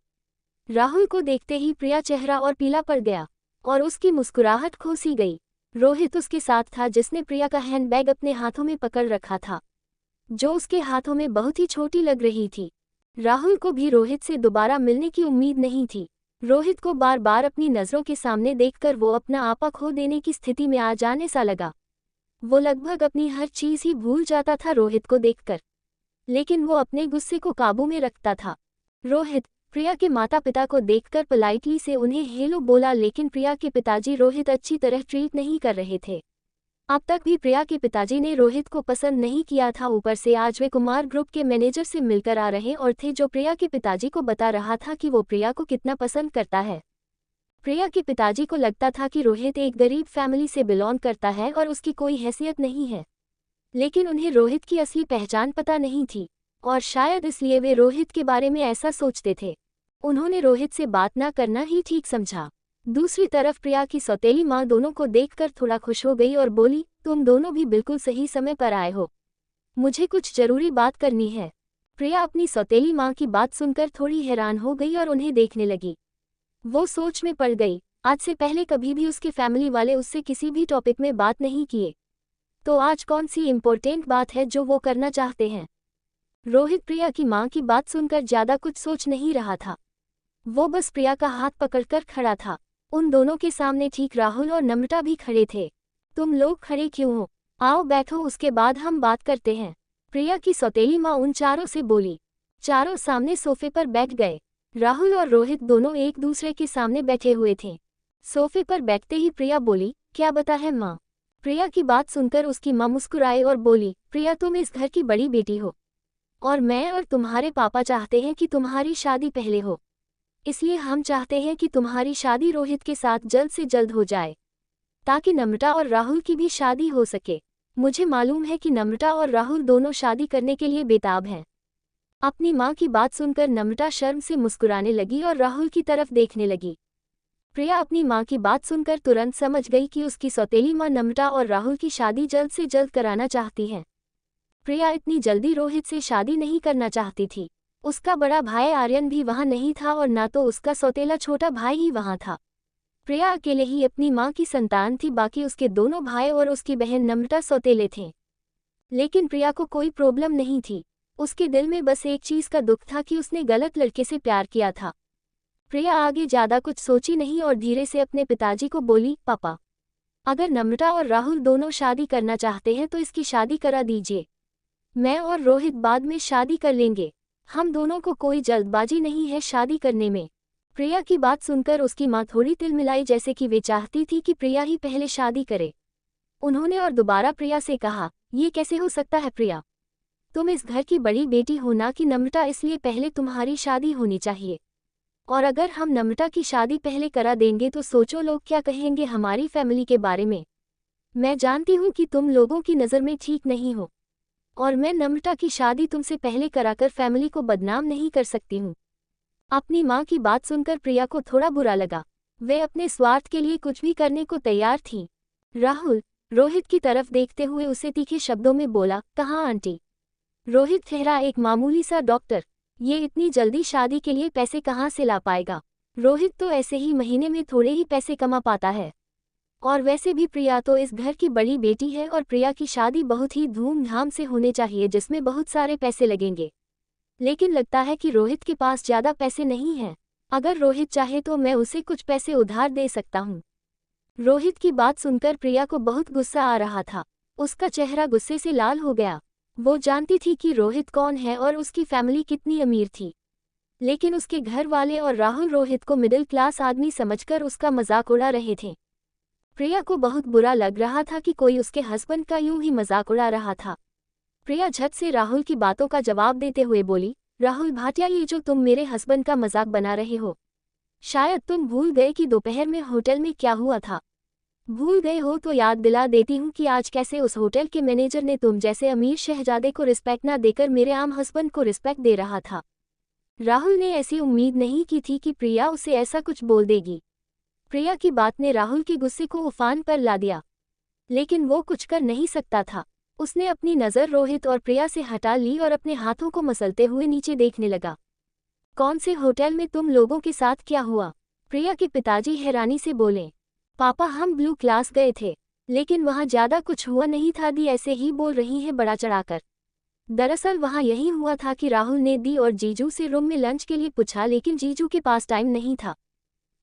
राहुल को देखते ही प्रिया चेहरा और पीला पड़ गया और उसकी मुस्कुराहट खो सी गई। रोहित उसके साथ था, जिसने प्रिया का हैंडबैग अपने हाथों में पकड़ रखा था, जो उसके हाथों में बहुत ही छोटी लग रही थी। राहुल को भी रोहित से दोबारा मिलने की उम्मीद नहीं थी। रोहित को बार बार अपनी नज़रों के सामने देखकर वो अपना आपा खो देने की स्थिति में आ जाने सा लगा। वो लगभग अपनी हर चीज़ ही भूल जाता था रोहित को देखकर, लेकिन वो अपने गुस्से को काबू में रखता था। रोहित प्रिया के माता पिता को देखकर पोलाइटली से उन्हें हेलो बोला, लेकिन प्रिया के पिताजी रोहित अच्छी तरह ट्रीट नहीं कर रहे थे। अब तक भी प्रिया के पिताजी ने रोहित को पसंद नहीं किया था। ऊपर से आज वे कुमार ग्रुप के मैनेजर से मिलकर आ रहे और थे, जो प्रिया के पिताजी को बता रहा था कि वो प्रिया को कितना पसंद करता है। प्रिया के पिताजी को लगता था कि रोहित एक गरीब फैमिली से बिलोंग करता है और उसकी कोई हैसियत नहीं है, लेकिन उन्हें रोहित की असली पहचान पता नहीं थी और शायद इसलिए वे रोहित के बारे में ऐसा सोचते थे। उन्होंने रोहित से बात ना करना ही ठीक समझा। दूसरी तरफ प्रिया की सौतेली माँ दोनों को देखकर थोड़ा खुश हो गई और बोली, तुम दोनों भी बिल्कुल सही समय पर आए हो, मुझे कुछ जरूरी बात करनी है। प्रिया अपनी सौतेली माँ की बात सुनकर थोड़ी हैरान हो गई और उन्हें देखने लगी। वो सोच में पड़ गई। आज से पहले कभी भी उसके फैमिली वाले उससे किसी भी टॉपिक में बात नहीं किए, तो आज कौन सी इम्पोर्टेंट बात है जो वो करना चाहते हैं। रोहित प्रिया की माँ की बात सुनकर ज़्यादा कुछ सोच नहीं रहा था। वो बस प्रिया का हाथ पकड़कर खड़ा था। उन दोनों के सामने ठीक राहुल और नम्रता भी खड़े थे। तुम लोग खड़े क्यों हो? आओ बैठो, उसके बाद हम बात करते हैं, प्रिया की सौतेली माँ उन चारों से बोली। चारों सामने सोफे पर बैठ गए। राहुल और रोहित दोनों एक दूसरे के सामने बैठे हुए थे। सोफे पर बैठते ही प्रिया बोली, क्या बता है माँ? प्रिया की बात सुनकर उसकी माँ मुस्कुराई और बोली, प्रिया तुम इस घर की बड़ी बेटी हो और मैं और तुम्हारे पापा चाहते हैं कि तुम्हारी शादी पहले हो। इसलिए हम चाहते हैं कि तुम्हारी शादी रोहित के साथ जल्द से जल्द हो जाए ताकि नम्रता और राहुल की भी शादी हो सके। मुझे मालूम है कि नम्रता और राहुल दोनों शादी करने के लिए बेताब हैं। अपनी माँ की बात सुनकर नम्रता शर्म से मुस्कुराने लगी और राहुल की तरफ देखने लगी। प्रिया अपनी माँ की बात सुनकर तुरंत समझ गई कि उसकी सौतेली माँ नम्रता और राहुल की शादी जल्द से जल्द कराना चाहती है। प्रिया इतनी जल्दी रोहित से शादी नहीं करना चाहती थी। उसका बड़ा भाई आर्यन भी वहाँ नहीं था और ना तो उसका सौतेला छोटा भाई ही वहाँ था। प्रिया अकेले ही अपनी माँ की संतान थी, बाकी उसके दोनों भाई और उसकी बहन नम्रता सौतेले थे। लेकिन प्रिया को कोई प्रॉब्लम नहीं थी। उसके दिल में बस एक चीज़ का दुख था कि उसने गलत लड़के से प्यार किया था। प्रिया आगे ज़्यादा कुछ सोची नहीं और धीरे से अपने पिताजी को बोली, पापा अगर नम्रता और राहुल दोनों शादी करना चाहते हैं तो इसकी शादी करा दीजिए। मैं और रोहित बाद में शादी कर लेंगे। हम दोनों को कोई जल्दबाजी नहीं है शादी करने में। प्रिया की बात सुनकर उसकी माँ थोड़ी तिलमिलाई, जैसे कि वे चाहती थी कि प्रिया ही पहले शादी करे। उन्होंने और दोबारा प्रिया से कहा, ये कैसे हो सकता है प्रिया, तुम इस घर की बड़ी बेटी हो ना कि नम्रता, इसलिए पहले तुम्हारी शादी होनी चाहिए। और अगर हम नम्रता की शादी पहले करा देंगे तो सोचो लोग क्या कहेंगे हमारी फैमिली के बारे में। मैं जानती हूँ कि तुम लोगों की नज़र में ठीक नहीं हो और मैं नम्रता की शादी तुमसे पहले कराकर फैमिली को बदनाम नहीं कर सकती हूँ। अपनी माँ की बात सुनकर प्रिया को थोड़ा बुरा लगा। वे अपने स्वार्थ के लिए कुछ भी करने को तैयार थी। राहुल रोहित की तरफ देखते हुए उसे तीखे शब्दों में बोला, कहाँ आंटी। रोहित ठहरा, एक मामूली सा डॉक्टर, ये इतनी जल्दी शादी के लिए पैसे कहाँ से ला पाएगा। रोहित तो ऐसे ही महीने में थोड़े ही पैसे कमा पाता है और वैसे भी प्रिया तो इस घर की बड़ी बेटी है और प्रिया की शादी बहुत ही धूमधाम से होने चाहिए जिसमें बहुत सारे पैसे लगेंगे। लेकिन लगता है कि रोहित के पास ज़्यादा पैसे नहीं हैं। अगर रोहित चाहे तो मैं उसे कुछ पैसे उधार दे सकता हूँ। रोहित की बात सुनकर प्रिया को बहुत गुस्सा आ रहा था। उसका चेहरा गुस्से से लाल हो गया। वो जानती थी कि रोहित कौन है और उसकी फैमिली कितनी अमीर थी, लेकिन उसके घर वाले और राहुल रोहित को मिडिल क्लास आदमी समझकर उसका मजाक उड़ा रहे थे। प्रिया को बहुत बुरा लग रहा था कि कोई उसके हस्बैंड का यूं ही मजाक उड़ा रहा था। प्रिया झट से राहुल की बातों का जवाब देते हुए बोली, राहुल भाटिया, ये जो तुम मेरे हस्बैंड का मजाक बना रहे हो, शायद तुम भूल गए कि दोपहर में होटल में क्या हुआ था। भूल गए हो तो याद दिला देती हूँ कि आज कैसे उस होटल के मैनेजर ने तुम जैसे अमीर शहजादे को रिस्पेक्ट ना देकर मेरे आम हस्बैंड को रिस्पेक्ट दे रहा था। राहुल ने ऐसी उम्मीद नहीं की थी कि प्रिया उसे ऐसा कुछ बोल देगी। प्रिया की बात ने राहुल के गुस्से को उफान पर ला दिया, लेकिन वो कुछ कर नहीं सकता था। उसने अपनी नज़र रोहित और प्रिया से हटा ली और अपने हाथों को मसलते हुए नीचे देखने लगा। कौन से होटल में तुम लोगों के साथ क्या हुआ? प्रिया के पिताजी हैरानी से बोले, पापा हम ब्लू क्लास गए थे, लेकिन वहाँ ज़्यादा कुछ हुआ नहीं था। दी ऐसे ही बोल रही है बड़ा चढ़ाकर। दरअसल वहाँ यही हुआ था कि राहुल ने दी और जीजू से रूम में लंच के लिए पूछा, लेकिन जीजू के पास टाइम नहीं था।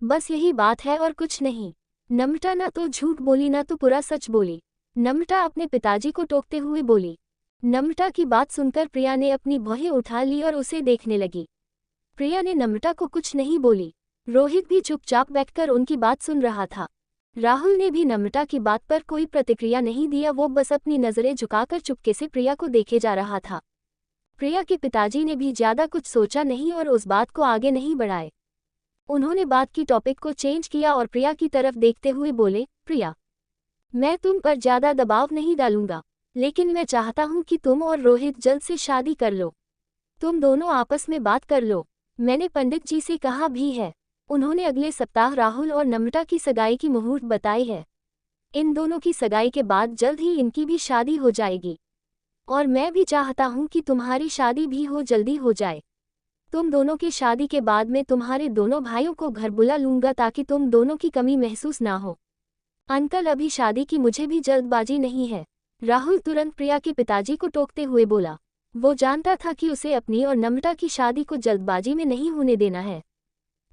बस यही बात है और कुछ नहीं। नम्रता ना तो झूठ बोली ना तो पूरा सच बोली। नम्रता अपने पिताजी को टोकते हुए बोली। नम्रता की बात सुनकर प्रिया ने अपनी भौहें उठा ली और उसे देखने लगी। प्रिया ने नम्रता को कुछ नहीं बोली। रोहित भी चुपचाप बैठकर उनकी बात सुन रहा था। राहुल ने भी नम्रता की बात पर कोई प्रतिक्रिया नहीं दिया। वो बस अपनी नज़रें झुकाकर चुपके से प्रिया को देखे जा रहा था। प्रिया के पिताजी ने भी ज़्यादा कुछ सोचा नहीं और उस बात को आगे नहीं बढ़ाए। उन्होंने बात की टॉपिक को चेंज किया और प्रिया की तरफ देखते हुए बोले, प्रिया मैं तुम पर ज़्यादा दबाव नहीं डालूंगा, लेकिन मैं चाहता हूँ कि तुम और रोहित जल्द से शादी कर लो। तुम दोनों आपस में बात कर लो। मैंने पंडित जी से कहा भी है, उन्होंने अगले सप्ताह राहुल और नम्रता की सगाई की मुहूर्त बताई है। इन दोनों की सगाई के बाद जल्द ही इनकी भी शादी हो जाएगी और मैं भी चाहता हूँ कि तुम्हारी शादी भी जल्दी हो जाए। तुम दोनों की शादी के बाद मैं तुम्हारे दोनों भाइयों को घर बुला लूँगा ताकि तुम दोनों की कमी महसूस ना हो। अंकल अभी शादी की मुझे भी जल्दबाजी नहीं है। राहुल तुरंत प्रिया के पिताजी को टोकते हुए बोला। वो जानता था कि उसे अपनी और नम्रता की शादी को जल्दबाजी में नहीं होने देना है।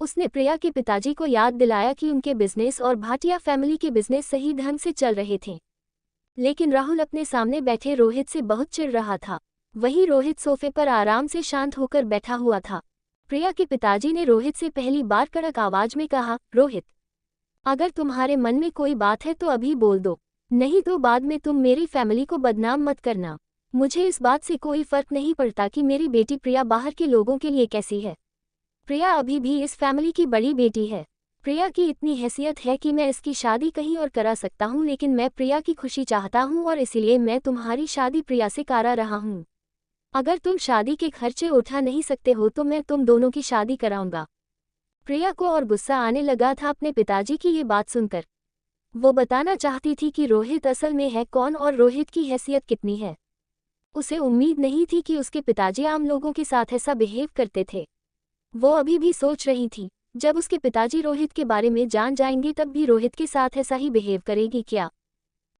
उसने प्रिया के पिताजी को याद दिलाया कि उनके बिजनेस और भाटिया फैमिली के बिजनेस सही ढंग से चल रहे थे, लेकिन राहुल अपने सामने बैठे रोहित से बहुत चिढ़ रहा था। वहीं रोहित सोफे पर आराम से शांत होकर बैठा हुआ था। प्रिया के पिताजी ने रोहित से पहली बार कड़क आवाज में कहा, रोहित अगर तुम्हारे मन में कोई बात है तो अभी बोल दो, नहीं तो बाद में तुम मेरी फैमिली को बदनाम मत करना। मुझे इस बात से कोई फर्क नहीं पड़ता कि मेरी बेटी प्रिया बाहर के लोगों के लिए कैसी है। प्रिया अभी भी इस फैमिली की बड़ी बेटी है। प्रिया की इतनी हैसियत है कि मैं इसकी शादी कहीं और करा सकता हूँ, लेकिन मैं प्रिया की खुशी चाहता हूँ और इसीलिए मैं तुम्हारी शादी प्रिया से करा रहा हूँ। अगर तुम शादी के खर्चे उठा नहीं सकते हो तो मैं तुम दोनों की शादी कराऊंगा। प्रिया को और गुस्सा आने लगा था अपने पिताजी की ये बात सुनकर। वो बताना चाहती थी कि रोहित असल में है कौन और रोहित की हैसियत कितनी है। उसे उम्मीद नहीं थी कि उसके पिताजी आम लोगों के साथ ऐसा बिहेव करते थे। वो अभी भी सोच रही थी, जब उसके पिताजी रोहित के बारे में जान जाएंगे तब भी रोहित के साथ ऐसा ही बिहेव करेगी क्या।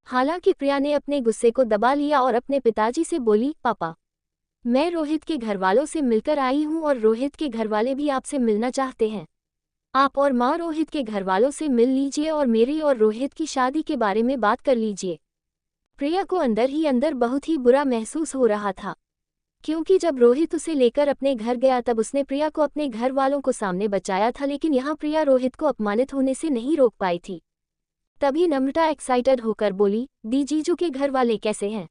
हालांकि प्रिया ने अपने गुस्से को दबा लिया और अपने पिताजी से बोली, पापा, मैं रोहित के घरवालों से मिलकर आई हूं और रोहित के घरवाले भी आपसे मिलना चाहते हैं। आप और माँ रोहित के घरवालों से मिल लीजिए और मेरी और रोहित की शादी के बारे में बात कर लीजिए। प्रिया को अंदर ही अंदर बहुत ही बुरा महसूस हो रहा था, क्योंकि जब रोहित उसे लेकर अपने घर गया तब उसने प्रिया को अपने घर वालों को सामने बचाया था, लेकिन यहाँ प्रिया रोहित को अपमानित होने से नहीं रोक पाई थी। तभी नम्रता एक्साइटेड होकर बोली, दी जीजू के घर वाले कैसे हैं?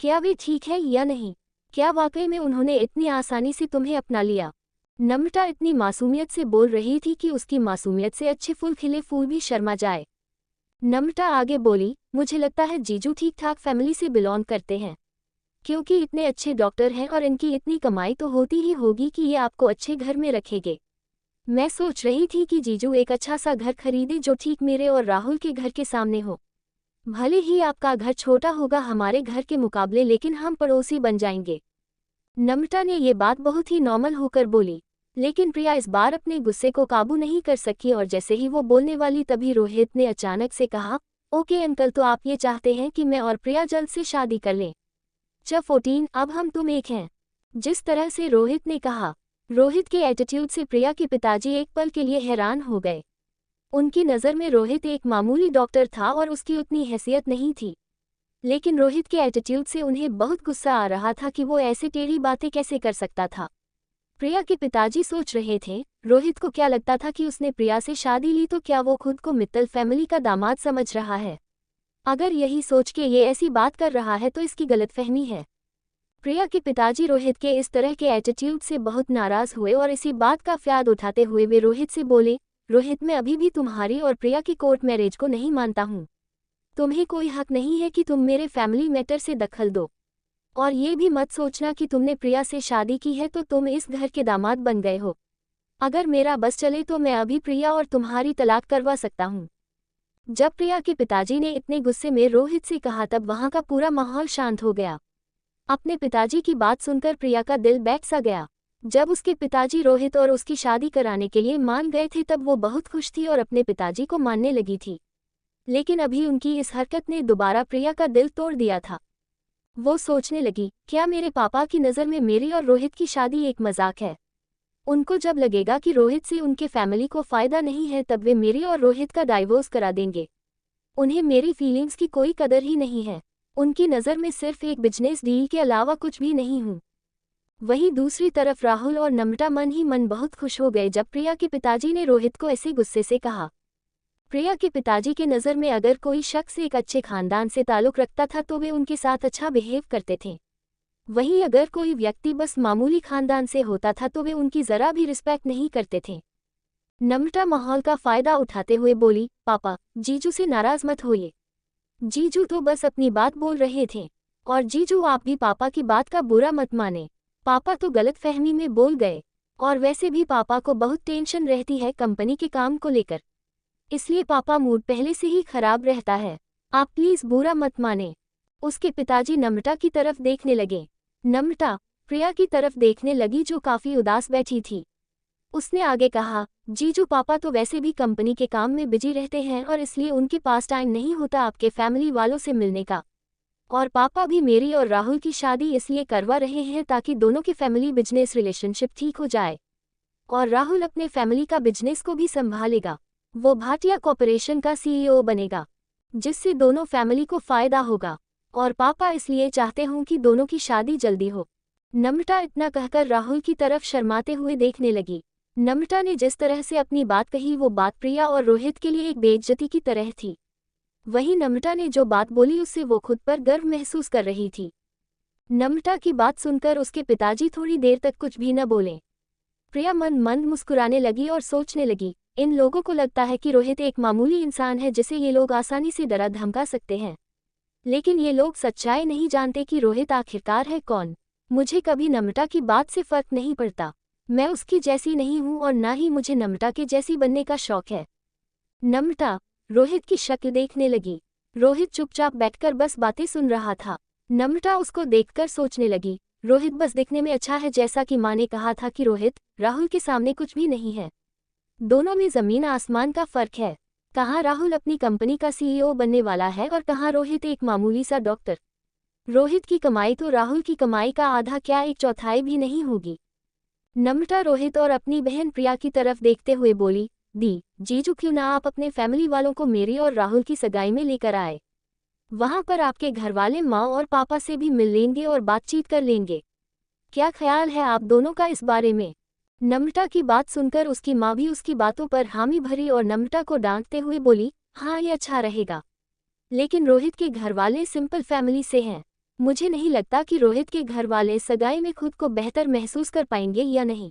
क्या वे ठीक है या नहीं? क्या वाकई में उन्होंने इतनी आसानी से तुम्हें अपना लिया? नम्रता इतनी मासूमियत से बोल रही थी कि उसकी मासूमियत से अच्छे फूल खिले फूल भी शर्मा जाए। नम्रता आगे बोली, मुझे लगता है जीजू ठीक ठाक फैमिली से बिलोंग करते हैं, क्योंकि इतने अच्छे डॉक्टर हैं और इनकी इतनी कमाई तो होती ही होगी कि ये आपको अच्छे घर में रखेंगे। मैं सोच रही थी कि जीजू एक अच्छा सा घर खरीदे जो ठीक मेरे और राहुल के घर के सामने हो। भले ही आपका घर छोटा होगा हमारे घर के मुकाबले, लेकिन हम पड़ोसी बन जाएंगे। नम्रता ने ये बात बहुत ही नॉर्मल होकर बोली, लेकिन प्रिया इस बार अपने गुस्से को काबू नहीं कर सकी और जैसे ही वो बोलने वाली तभी रोहित ने अचानक से कहा, ओके अंकल, तो आप ये चाहते हैं कि मैं और प्रिया जल्द से शादी कर लें? च 14 अब हम तुम एक हैं। जिस तरह से रोहित ने कहा, रोहित के एटीट्यूड से प्रिया के पिताजी एक पल के लिए हैरान हो गए। उनकी नज़र में रोहित एक मामूली डॉक्टर था और उसकी उतनी हैसियत नहीं थी, लेकिन रोहित के एटीट्यूड से उन्हें बहुत गुस्सा आ रहा था कि वो ऐसे टेढ़ी बातें कैसे कर सकता था। प्रिया के पिताजी सोच रहे थे, रोहित को क्या लगता था कि उसने प्रिया से शादी ली तो क्या वो खुद को मित्तल फैमिली का दामाद समझ रहा है? अगर यही सोच के ये ऐसी बात कर रहा है तो इसकी गलतफहमी है। प्रिया के पिताजी रोहित के इस तरह के एटीट्यूड से बहुत नाराज हुए और इसी बात का फ़ायदा उठाते हुए वे रोहित से बोले, रोहित, मैं अभी भी तुम्हारी और प्रिया की कोर्ट मैरिज को नहीं मानता हूँ। तुम्हें कोई हक नहीं है कि तुम मेरे फैमिली मैटर से दखल दो, और ये भी मत सोचना कि तुमने प्रिया से शादी की है तो तुम इस घर के दामाद बन गए हो। अगर मेरा बस चले तो मैं अभी प्रिया और तुम्हारी तलाक करवा सकता हूँ। जब प्रिया के पिताजी ने इतने गुस्से में रोहित से कहा तब वहाँ का पूरा माहौल शांत हो गया। अपने पिताजी की बात सुनकर प्रिया का दिल बैठ सा गया। जब उसके पिताजी रोहित और उसकी शादी कराने के लिए मान गए थे तब वो बहुत खुश थी और अपने पिताजी को मानने लगी थी, लेकिन अभी उनकी इस हरकत ने दोबारा प्रिया का दिल तोड़ दिया था। वो सोचने लगी, क्या मेरे पापा की नज़र में मेरी और रोहित की शादी एक मजाक है? उनको जब लगेगा कि रोहित से उनके फैमिली को फ़ायदा नहीं है तब वे मेरी और रोहित का डाइवोर्स करा देंगे। उन्हें मेरी फीलिंग्स की कोई कदर ही नहीं है। उनकी नज़र में सिर्फ एक बिजनेस डील के अलावा कुछ भी नहीं हूँ। वहीं दूसरी तरफ राहुल और नम्रता मन ही मन बहुत खुश हो गए जब प्रिया के पिताजी ने रोहित को ऐसे गुस्से से कहा। प्रिया के पिताजी के नज़र में अगर कोई शख्स एक अच्छे खानदान से ताल्लुक़ रखता था तो वे उनके साथ अच्छा बिहेव करते थे। वहीं अगर कोई व्यक्ति बस मामूली खानदान से होता था तो वे उनकी ज़रा भी रिस्पेक्ट नहीं करते थे। नम्रता माहौल का फ़ायदा उठाते हुए बोली, पापा, जीजू से नाराज़ मत होइए। जीजू तो बस अपनी बात बोल रहे थे, और जीजू आप भी पापा की बात का बुरा मत माने। पापा तो गलतफहमी में बोल गए, और वैसे भी पापा को बहुत टेंशन रहती है कंपनी के काम को लेकर, इसलिए पापा मूड पहले से ही खराब रहता है। आप प्लीज़ बुरा मत माने। उसके पिताजी नम्रता की तरफ देखने लगे। नम्रता प्रिया की तरफ देखने लगी जो काफ़ी उदास बैठी थी। उसने आगे कहा, जीजू पापा तो वैसे भी कंपनी के काम में बिजी रहते हैं और इसलिए उनके पास टाइम नहीं होता आपके फैमिली वालों से मिलने का, और पापा भी मेरी और राहुल की शादी इसलिए करवा रहे हैं ताकि दोनों के फैमिली बिजनेस रिलेशनशिप ठीक हो जाए, और राहुल अपने फैमिली का बिजनेस को भी संभालेगा। वो भाटिया कॉर्पोरेशन का CEO बनेगा, जिससे दोनों फैमिली को फ़ायदा होगा, और पापा इसलिए चाहते हूँ कि दोनों की शादी जल्दी हो। नम्रता इतना कहकर राहुल की तरफ शर्माते हुए देखने लगी। नम्रता ने जिस तरह से अपनी बात कही वो बात प्रिया और रोहित के लिए एक बेइज्जती की तरह थी। वहीं नम्रता ने जो बात बोली उससे वो खुद पर गर्व महसूस कर रही थी। नम्रता की बात सुनकर उसके पिताजी थोड़ी देर तक कुछ भी न बोले। प्रिया मन मंद मुस्कुराने लगी और सोचने लगी, इन लोगों को लगता है कि रोहित एक मामूली इंसान है जिसे ये लोग आसानी से डरा धमका सकते हैं, लेकिन ये लोग सच्चाई नहीं जानते कि रोहित आखिरकार है कौन। मुझे कभी नम्रता की बात से फर्क नहीं पड़ता। मैं उसकी जैसी नहीं हूँ और ना ही मुझे नम्रता के जैसी बनने का शौक है। नम्रता रोहित की शक्ल देखने लगी। रोहित चुपचाप बैठकर बस बातें सुन रहा था। नम्रता उसको देखकर सोचने लगी, रोहित बस दिखने में अच्छा है, जैसा कि माँ ने कहा था कि रोहित राहुल के सामने कुछ भी नहीं है। दोनों में जमीन आसमान का फर्क है। कहाँ राहुल अपनी कंपनी का सीईओ बनने वाला है और कहाँ रोहित एक मामूली सा डॉक्टर। रोहित की कमाई तो राहुल की कमाई का आधा क्या एक चौथाई भी नहीं होगी। नम्रता रोहित और अपनी बहन प्रिया की तरफ देखते हुए बोली, दी जीजू क्यों ना आप अपने फैमिली वालों को मेरी और राहुल की सगाई में लेकर आए। वहां पर आपके घरवाले माँ और पापा से भी मिल लेंगे और बातचीत कर लेंगे। क्या ख्याल है आप दोनों का इस बारे में। नम्रता की बात सुनकर उसकी माँ भी उसकी बातों पर हामी भरी और नम्रता को डांटते हुए बोली, हाँ ये अच्छा रहेगा, लेकिन रोहित के घरवाले सिंपल फैमिली से हैं। मुझे नहीं लगता कि रोहित के घरवाले सगाई में खुद को बेहतर महसूस कर पाएंगे या नहीं।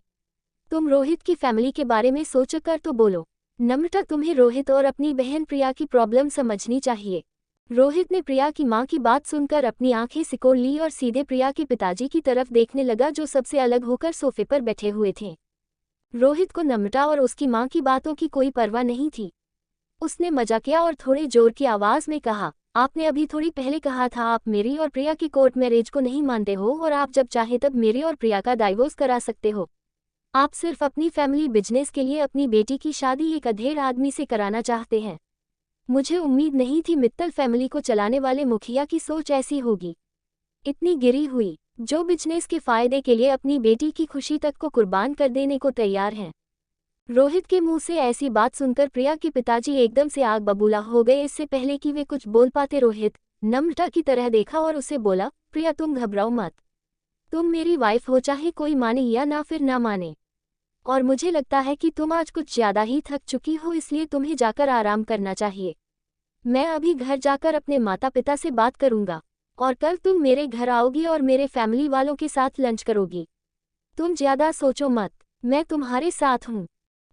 तुम रोहित की फैमिली के बारे में सोचकर तो बोलो। नम्रता तुम्हें रोहित और अपनी बहन प्रिया की प्रॉब्लम समझनी चाहिए। रोहित ने प्रिया की मां की बात सुनकर अपनी आंखें सिकोड़ ली और सीधे प्रिया के पिताजी की तरफ देखने लगा, जो सबसे अलग होकर सोफे पर बैठे हुए थे। रोहित को नम्रता और उसकी मां की बातों की कोई परवाह नहीं थी। उसने मजाकिया और थोड़े जोर की आवाज में कहा, आपने अभी थोड़ी पहले कहा था आप मेरी और प्रिया की कोर्ट मैरिज को नहीं मानते हो और आप जब चाहे तब मेरी और प्रिया का डाइवोर्स करा सकते हो। आप सिर्फ अपनी फैमिली बिजनेस के लिए अपनी बेटी की शादी एक अधेड़ आदमी से कराना चाहते हैं। मुझे उम्मीद नहीं थी मित्तल फैमिली को चलाने वाले मुखिया की सोच ऐसी होगी। इतनी गिरी हुई, जो बिजनेस के फायदे के लिए अपनी बेटी की खुशी तक को कुर्बान कर देने को तैयार हैं। रोहित के मुंह से ऐसी बात सुनकर प्रिया के पिताजी एकदम से आग बबूला हो गए। इससे पहले कि वे कुछ बोल पाते रोहित नम्रता की तरह देखा और उसे बोला, प्रिया तुम घबराओ मत। तुम मेरी वाइफ हो, चाहे कोई माने या ना फिर ना माने। और मुझे लगता है कि तुम आज कुछ ज्यादा ही थक चुकी हो, इसलिए तुम्हें जाकर आराम करना चाहिए। मैं अभी घर जाकर अपने माता पिता से बात करूंगा और कल तुम मेरे घर आओगी और मेरे फैमिली वालों के साथ लंच करोगी। तुम ज्यादा सोचो मत, मैं तुम्हारे साथ हूँ।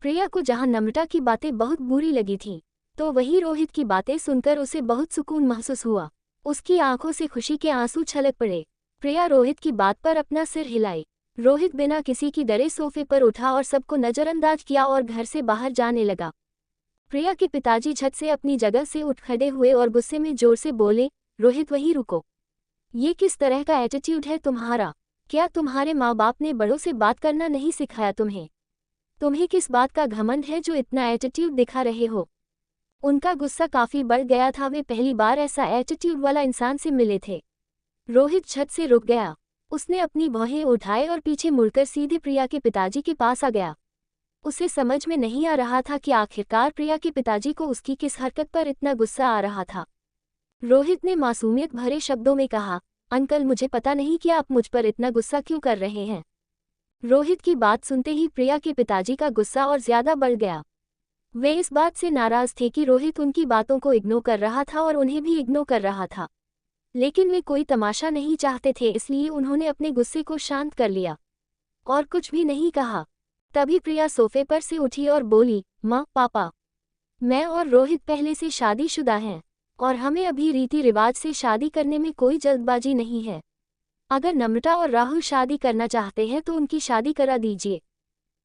प्रिया को जहाँ नम्रता की बातें बहुत बुरी लगी थीं, तो वहीं रोहित की बातें सुनकर उसे बहुत सुकून महसूस हुआ। उसकी आंखों से खुशी के आंसू छलक पड़े। प्रिया रोहित की बात पर अपना सिर हिलाई। रोहित बिना किसी की डरे सोफे पर उठा और सबको नजरअंदाज किया और घर से बाहर जाने लगा। प्रिया के पिताजी झट से अपनी जगह से उठ खड़े हुए और गुस्से में जोर से बोले, रोहित वहीं रुको। ये किस तरह का एटीट्यूड है तुम्हारा। क्या तुम्हारे माँ बाप ने बड़ों से बात करना नहीं सिखाया तुम्हें। तुम्हें किस बात का घमंड है जो इतना एटीट्यूड दिखा रहे हो। उनका गुस्सा काफी बढ़ गया था, वे पहली बार ऐसा एटीट्यूड वाला इंसान से मिले थे। रोहित झट से रुक गया। उसने अपनी भौहें उठाए और पीछे मुड़कर सीधे प्रिया के पिताजी के पास आ गया। उसे समझ में नहीं आ रहा था कि आखिरकार प्रिया के पिताजी को उसकी किस हरकत पर इतना गुस्सा आ रहा था। रोहित ने मासूमियत भरे शब्दों में कहा, अंकल मुझे पता नहीं कि आप मुझ पर इतना गुस्सा क्यों कर रहे हैं। रोहित की बात सुनते ही प्रिया के पिताजी का गुस्सा और ज्यादा बढ़ गया। वे इस बात से नाराज थे कि रोहित उनकी बातों को इग्नोर कर रहा था और उन्हें भी इग्नोर कर रहा था, लेकिन वे कोई तमाशा नहीं चाहते थे, इसलिए उन्होंने अपने गुस्से को शांत कर लिया और कुछ भी नहीं कहा। तभी प्रिया सोफे पर से उठी और बोली, माँ पापा, मैं और रोहित पहले से शादीशुदा हैं और हमें अभी रीति रिवाज से शादी करने में कोई जल्दबाजी नहीं है। अगर नम्रता और राहुल शादी करना चाहते हैं तो उनकी शादी करा दीजिए,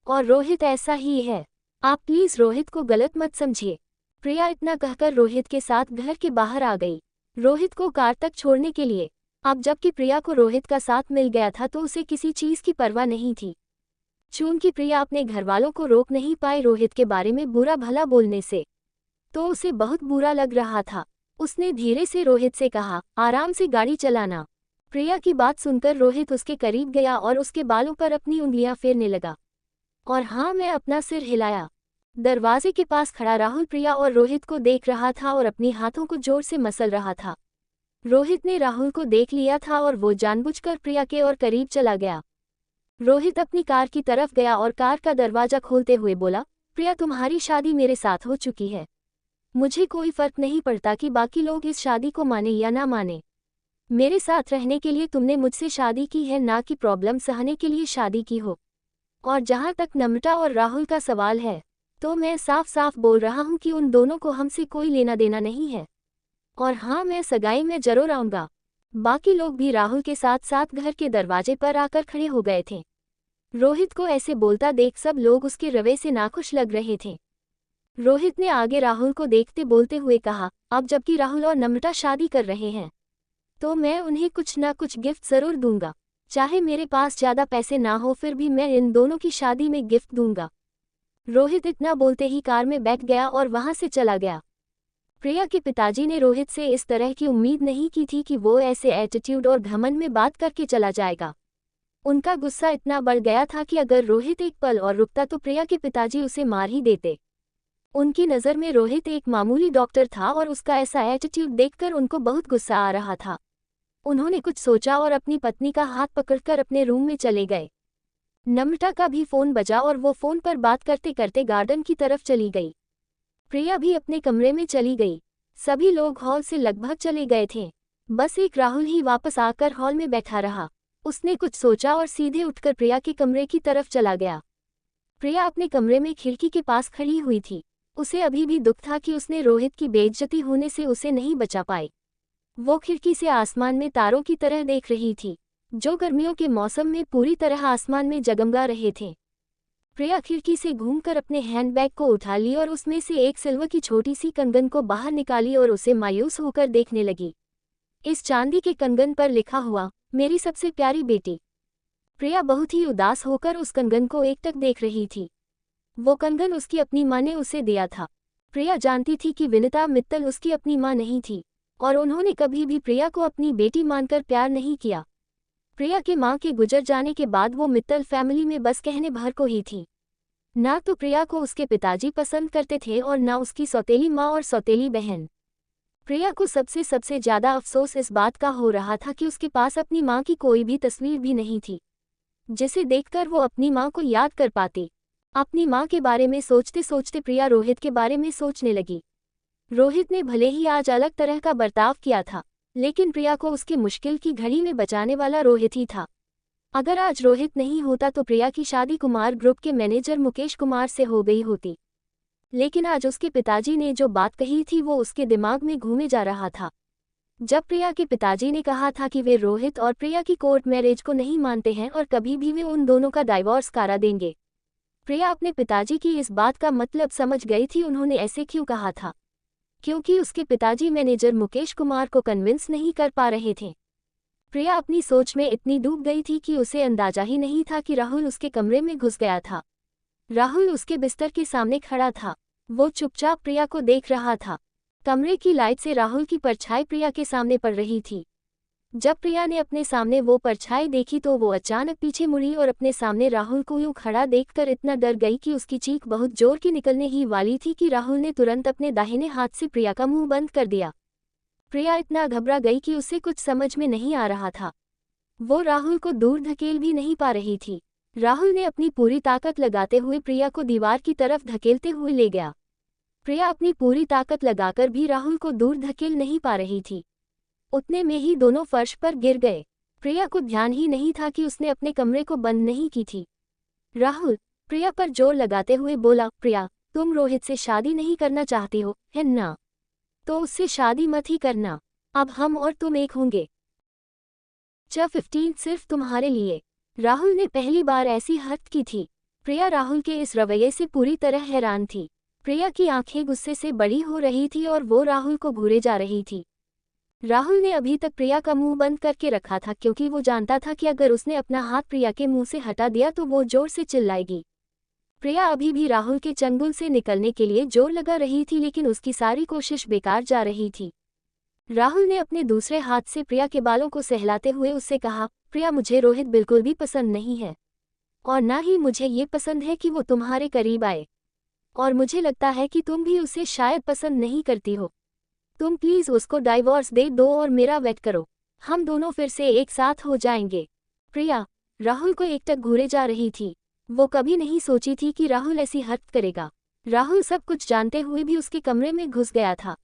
और रोहित ऐसा ही है। आप प्लीज रोहित को गलत मत समझिए। प्रिया इतना कहकर रोहित के साथ घर के बाहर आ गई, रोहित को कार तक छोड़ने के लिए। अब जबकि प्रिया को रोहित का साथ मिल गया था तो उसे किसी चीज की परवाह नहीं थी। चूंकि प्रिया अपने घरवालों को रोक नहीं पाई रोहित के बारे में बुरा भला बोलने से, तो उसे बहुत बुरा लग रहा था। उसने धीरे से रोहित से कहा, आराम से गाड़ी चलाना। प्रिया की बात सुनकर रोहित उसके करीब गया और उसके बालों पर अपनी उंगलियां फेरने लगा। और हाँ, मैं अपना सिर हिलाया। दरवाजे के पास खड़ा राहुल प्रिया और रोहित को देख रहा था और अपनी हाथों को जोर से मसल रहा था। रोहित ने राहुल को देख लिया था और वो जानबूझकर प्रिया के और करीब चला गया। रोहित अपनी कार की तरफ गया और कार का दरवाजा खोलते हुए बोला, प्रिया तुम्हारी शादी मेरे साथ हो चुकी है। मुझे कोई फर्क नहीं पड़ता कि बाकी लोग इस शादी को माने या ना माने। मेरे साथ रहने के लिए तुमने मुझसे शादी की है, ना कि प्रॉब्लम सहने के लिए शादी की हो। और जहाँ तक नम्रता और राहुल का सवाल है, तो मैं साफ साफ बोल रहा हूँ कि उन दोनों को हमसे कोई लेना देना नहीं है। और हाँ, मैं सगाई में जरूर आऊँगा। बाकी लोग भी राहुल के साथ साथ घर के दरवाजे पर आकर खड़े हो गए थे। रोहित को ऐसे बोलता देख सब लोग उसके रवैये से नाखुश लग रहे थे। रोहित ने आगे राहुल को देखते बोलते हुए कहा, अब जबकि राहुल और नम्रता शादी कर रहे हैं, तो मैं उन्हें कुछ ना कुछ गिफ्ट जरूर दूंगा। चाहे मेरे पास ज़्यादा पैसे ना हो, फिर भी मैं इन दोनों की शादी में गिफ्ट दूंगा। रोहित इतना बोलते ही कार में बैठ गया और वहां से चला गया। प्रिया के पिताजी ने रोहित से इस तरह की उम्मीद नहीं की थी कि वो ऐसे एटीट्यूड और घमंड में बात करके चला जाएगा। उनका गुस्सा इतना बढ़ गया था कि अगर रोहित एक पल और रुकता तो प्रिया के पिताजी उसे मार ही देते। उनकी नज़र में रोहित एक मामूली डॉक्टर था और उसका ऐसा एटीट्यूड देखकर उनको बहुत गुस्सा आ रहा था। उन्होंने कुछ सोचा और अपनी पत्नी का हाथ पकड़कर अपने रूम में चले गए। नम्रता का भी फोन बजा और वो फोन पर बात करते करते गार्डन की तरफ चली गई। प्रिया भी अपने कमरे में चली गई। सभी लोग हॉल से लगभग चले गए थे। बस एक राहुल ही वापस आकर हॉल में बैठा रहा। उसने कुछ सोचा और सीधे उठकर प्रिया के कमरे की तरफ चला गया। प्रिया अपने कमरे में खिड़की के पास खड़ी हुई थी। उसे अभी भी दुख था कि उसने रोहित की बेइज्जती होने से उसे नहीं बचा पाई। वो खिड़की से आसमान में तारों की तरह देख रही थी, जो गर्मियों के मौसम में पूरी तरह आसमान में जगमगा रहे थे। प्रिया खिड़की से घूमकर अपने हैंडबैग को उठा ली और उसमें से एक सिल्वर की छोटी सी कंगन को बाहर निकाली और उसे मायूस होकर देखने लगी। इस चांदी के कंगन पर लिखा हुआ, मेरी सबसे प्यारी बेटी। प्रिया बहुत ही उदास होकर उस कंगन को एकटक देख रही थी। वो कंगन उसकी अपनी माँ ने उसे दिया था। प्रिया जानती थी कि विनीता मित्तल उसकी अपनी माँ नहीं थी और उन्होंने कभी भी प्रिया को अपनी बेटी मानकर प्यार नहीं किया। प्रिया के माँ के गुजर जाने के बाद वो मित्तल फैमिली में बस कहने भर को ही थी। ना तो प्रिया को उसके पिताजी पसंद करते थे और ना उसकी सौतेली माँ और सौतेली बहन। प्रिया को सबसे ज़्यादा अफसोस इस बात का हो रहा था कि उसके पास अपनी माँ की कोई भी तस्वीर भी नहीं थी, जिसे देखकर वो अपनी माँ को याद कर पाती। अपनी माँ के बारे में सोचते सोचते प्रिया रोहित के बारे में सोचने लगी। रोहित ने भले ही आज अलग तरह का बर्ताव किया था, लेकिन प्रिया को उसके मुश्किल की घड़ी में बचाने वाला रोहित ही था। अगर आज रोहित नहीं होता तो प्रिया की शादी कुमार ग्रुप के मैनेजर मुकेश कुमार से हो गई होती। लेकिन आज उसके पिताजी ने जो बात कही थी वो उसके दिमाग में घूमे जा रहा था। जब प्रिया के पिताजी ने कहा था कि वे रोहित और प्रिया की कोर्ट मैरिज को नहीं मानते हैं और कभी भी वे उन दोनों का डाइवोर्स करा देंगे, प्रिया अपने पिताजी की इस बात का मतलब समझ गई थी। उन्होंने ऐसे क्यों कहा था? क्योंकि उसके पिताजी मैनेजर मुकेश कुमार को कन्विंस नहीं कर पा रहे थे। प्रिया अपनी सोच में इतनी डूब गई थी कि उसे अंदाजा ही नहीं था कि राहुल उसके कमरे में घुस गया था। राहुल उसके बिस्तर के सामने खड़ा था। वो चुपचाप प्रिया को देख रहा था। कमरे की लाइट से राहुल की परछाई प्रिया के सामने पड़ रही थी। जब प्रिया ने अपने सामने वो परछाई देखी तो वो अचानक पीछे मुड़ी और अपने सामने राहुल को यूं खड़ा देखकर इतना डर गई कि उसकी चीख बहुत जोर की निकलने ही वाली थी कि राहुल ने तुरंत अपने दाहिने हाथ से प्रिया का मुंह बंद कर दिया। प्रिया इतना घबरा गई कि उसे कुछ समझ में नहीं आ रहा था। वो राहुल को दूर धकेल भी नहीं पा रही थी। राहुल ने अपनी पूरी ताकत लगाते हुए प्रिया को दीवार की तरफ धकेलते हुए ले गया। प्रिया अपनी पूरी ताकत लगाकर भी राहुल को दूर धकेल नहीं पा रही थी। उतने में ही दोनों फर्श पर गिर गए। प्रिया को ध्यान ही नहीं था कि उसने अपने कमरे को बंद नहीं की थी। राहुल प्रिया पर जोर लगाते हुए बोला, प्रिया तुम रोहित से शादी नहीं करना चाहती हो, है ना? तो उससे शादी मत ही करना। अब हम और तुम एक होंगे। च 15 सिर्फ तुम्हारे लिए। राहुल ने पहली बार ऐसी हद की थी। प्रिया राहुल के इस रवैये से पूरी तरह हैरान थी। प्रिया की आंखें गुस्से से बड़ी हो रही थी और वो राहुल को घूरे जा रही थी। राहुल ने अभी तक प्रिया का मुंह बंद करके रखा था क्योंकि वो जानता था कि अगर उसने अपना हाथ प्रिया के मुंह से हटा दिया तो वो जोर से चिल्लाएगी। प्रिया अभी भी राहुल के चंगुल से निकलने के लिए जोर लगा रही थी, लेकिन उसकी सारी कोशिश बेकार जा रही थी। राहुल ने अपने दूसरे हाथ से प्रिया के बालों को सहलाते हुए उससे कहा, प्रिया मुझे रोहित बिल्कुल भी पसंद नहीं है और ना ही मुझे ये पसंद है कि वो तुम्हारे करीब आए, और मुझे लगता है कि तुम भी उसे शायद पसंद नहीं करती हो। तुम प्लीज़ उसको डाइवोर्स दे दो और मेरा वेट करो। हम दोनों फिर से एक साथ हो जाएंगे। प्रिया राहुल को एकटक घूरे जा रही थी। वो कभी नहीं सोची थी कि राहुल ऐसी हरकत करेगा। राहुल सब कुछ जानते हुए भी उसके कमरे में घुस गया था,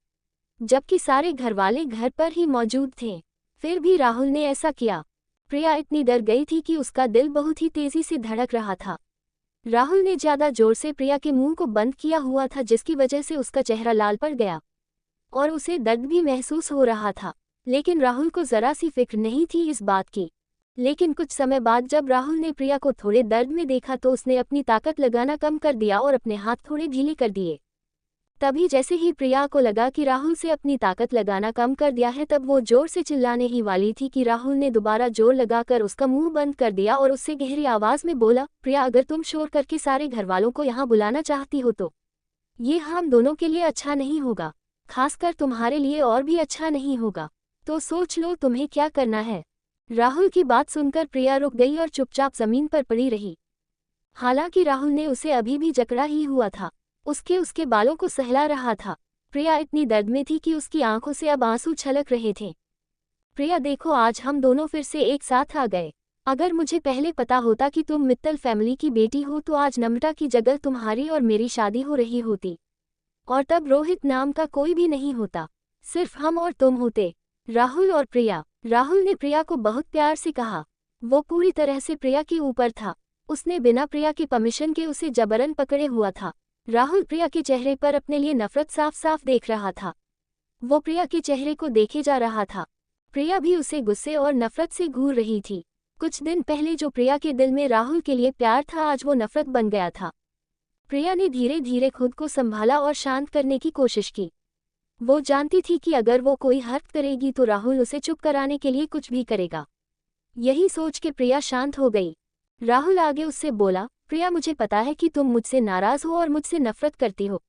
जबकि सारे घरवाले घर पर ही मौजूद थे। फिर भी राहुल ने ऐसा किया। प्रिया इतनी डर गई थी कि उसका दिल बहुत ही तेजी से धड़क रहा था। राहुल ने ज्यादा जोर से प्रिया के मुंह को बंद किया हुआ था, जिसकी वजह से उसका चेहरा लाल पड़ गया और उसे दर्द भी महसूस हो रहा था। लेकिन राहुल को जरा सी फिक्र नहीं थी इस बात की। लेकिन कुछ समय बाद जब राहुल ने प्रिया को थोड़े दर्द में देखा तो उसने अपनी ताकत लगाना कम कर दिया और अपने हाथ थोड़े ढीले कर दिए। तभी जैसे ही प्रिया को लगा कि राहुल से अपनी ताकत लगाना कम कर दिया है, तब वो जोर से चिल्लाने ही वाली थी कि राहुल ने दोबारा जोर लगाकर उसका मुंह बंद कर दिया और उससे गहरी आवाज में बोला, प्रिया, अगर तुम शोर करके सारे घरवालों को यहाँ बुलाना चाहती हो तो ये हम दोनों के लिए अच्छा नहीं होगा, खासकर तुम्हारे लिए और भी अच्छा नहीं होगा। तो सोच लो तुम्हें क्या करना है। राहुल की बात सुनकर प्रिया रुक गई और चुपचाप जमीन पर पड़ी रही। हालांकि राहुल ने उसे अभी भी जकड़ा ही हुआ था, उसके बालों को सहला रहा था। प्रिया इतनी दर्द में थी कि उसकी आंखों से अब आंसू छलक रहे थे। प्रिया देखो, आज हम दोनों फिर से एक साथ आ गए। अगर मुझे पहले पता होता कि तुम मित्तल फैमिली की बेटी हो तो आज नम्रता की जगह तुम्हारी और मेरी शादी हो रही होती, और तब रोहित नाम का कोई भी नहीं होता, सिर्फ हम और तुम होते, राहुल और प्रिया। राहुल ने प्रिया को बहुत प्यार से कहा। वो पूरी तरह से प्रिया के ऊपर था। उसने बिना प्रिया के परमिशन के उसे जबरन पकड़े हुआ था। राहुल प्रिया के चेहरे पर अपने लिए नफरत साफ साफ देख रहा था। वो प्रिया के चेहरे को देखे जा रहा था। प्रिया भी उसे गुस्से और नफरत से घूर रही थी। कुछ दिन पहले जो प्रिया के दिल में राहुल के लिए प्यार था, आज वो नफरत बन गया था। प्रिया ने धीरे धीरे खुद को संभाला और शांत करने की कोशिश की। वो जानती थी कि अगर वो कोई हरकत करेगी तो राहुल उसे चुप कराने के लिए कुछ भी करेगा। यही सोच के प्रिया शांत हो गई। राहुल आगे उससे बोला, प्रिया, मुझे पता है कि तुम मुझसे नाराज हो और मुझसे नफरत करती हो,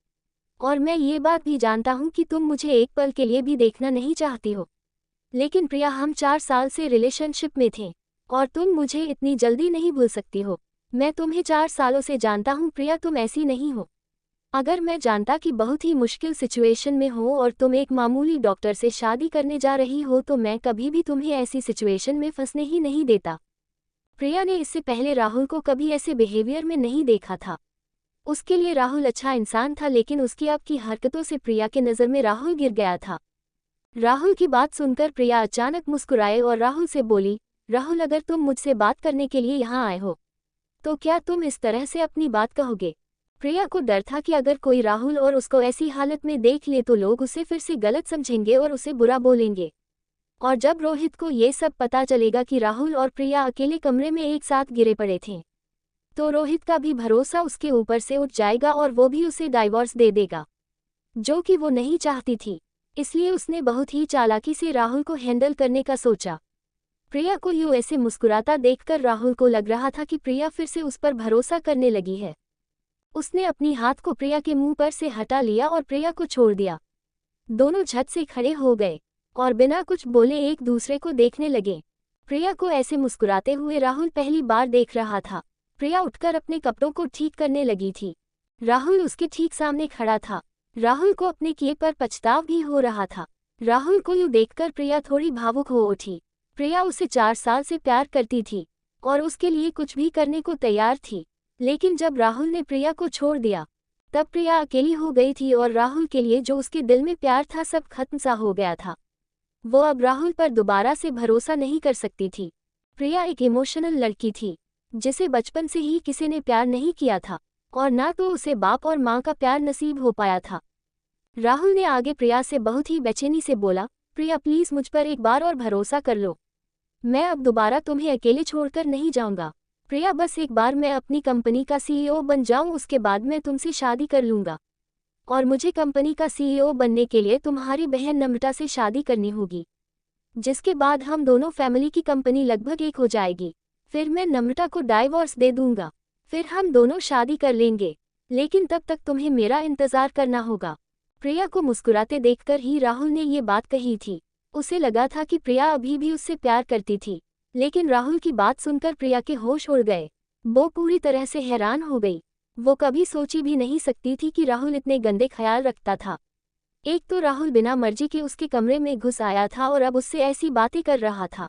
और मैं ये बात भी जानता हूँ कि तुम मुझे एक पल के लिए भी देखना नहीं चाहती हो। लेकिन प्रिया, हम 4 साल से रिलेशनशिप में थे और तुम मुझे इतनी जल्दी नहीं भूल सकती हो। मैं तुम्हें 4 सालों से जानता हूँ प्रिया, तुम ऐसी नहीं हो। अगर मैं जानता कि बहुत ही मुश्किल सिचुएशन में हो और तुम एक मामूली डॉक्टर से शादी करने जा रही हो तो मैं कभी भी तुम्हें ऐसी सिचुएशन में फंसने ही नहीं देता। प्रिया ने इससे पहले राहुल को कभी ऐसे बिहेवियर में नहीं देखा था। उसके लिए राहुल अच्छा इंसान था, लेकिन उसकी अब की हरकतों से प्रिया के नज़र में राहुल गिर गया था। राहुल की बात सुनकर प्रिया अचानक मुस्कुराए और राहुल से बोली, राहुल, अगर तुम मुझसे बात करने के लिए यहाँ आए हो तो क्या तुम इस तरह से अपनी बात कहोगे? प्रिया को डर था कि अगर कोई राहुल और उसको ऐसी हालत में देख ले तो लोग उसे फिर से गलत समझेंगे और उसे बुरा बोलेंगे। और जब रोहित को ये सब पता चलेगा कि राहुल और प्रिया अकेले कमरे में एक साथ गिरे पड़े थे, तो रोहित का भी भरोसा उसके ऊपर से उठ जाएगा और वो भी उसे डाइवोर्स दे देगा, जो कि वो नहीं चाहती थी। इसलिए उसने बहुत ही चालाकी से राहुल को हैंडल करने का सोचा। प्रिया को यूं ऐसे मुस्कुराता देखकर राहुल को लग रहा था कि प्रिया फिर से उस पर भरोसा करने लगी है। उसने अपनी हाथ को प्रिया के मुंह पर से हटा लिया और प्रिया को छोड़ दिया। दोनों झट से खड़े हो गए और बिना कुछ बोले एक दूसरे को देखने लगे। प्रिया को ऐसे मुस्कुराते हुए राहुल पहली बार देख रहा था। प्रिया उठकर अपने कपड़ों को ठीक करने लगी थी। राहुल उसके ठीक सामने खड़ा था। राहुल को अपने किए पर पछतावा भी हो रहा था। राहुल को यूं देखकर प्रिया थोड़ी भावुक हो उठी। प्रिया उसे 4 साल से प्यार करती थी और उसके लिए कुछ भी करने को तैयार थी। लेकिन जब राहुल ने प्रिया को छोड़ दिया तब प्रिया अकेली हो गई थी और राहुल के लिए जो उसके दिल में प्यार था सब खत्म सा हो गया था। वो अब राहुल पर दोबारा से भरोसा नहीं कर सकती थी। प्रिया एक इमोशनल लड़की थी जिसे बचपन से ही किसी ने प्यार नहीं किया था और ना तो उसे बाप और माँ का प्यार नसीब हो पाया था। राहुल ने आगे प्रिया से बहुत ही बेचैनी से बोला, प्रिया प्लीज मुझ पर एक बार और भरोसा कर लो। मैं अब दोबारा तुम्हें अकेले छोड़कर नहीं जाऊंगा। प्रिया, बस एक बार मैं अपनी कंपनी का सीईओ बन जाऊं, उसके बाद मैं तुमसे शादी कर लूंगा। और मुझे कंपनी का सीईओ बनने के लिए तुम्हारी बहन नम्रता से शादी करनी होगी, जिसके बाद हम दोनों फैमिली की कंपनी लगभग एक हो जाएगी। फिर मैं नम्रता को डाइवोर्स दे दूंगा, फिर हम दोनों शादी कर लेंगे। लेकिन तब तक तुम्हें मेरा इंतजार करना होगा। प्रिया को मुस्कुराते देखकर ही राहुल ने ये बात कही थी। उसे लगा था कि प्रिया अभी भी उससे प्यार करती थी, लेकिन राहुल की बात सुनकर प्रिया के होश उड़ गए। वो पूरी तरह से हैरान हो गई। वो कभी सोची भी नहीं सकती थी कि राहुल इतने गंदे ख्याल रखता था। एक तो राहुल बिना मर्जी के उसके कमरे में घुस आया था और अब उससे ऐसी बातें कर रहा था।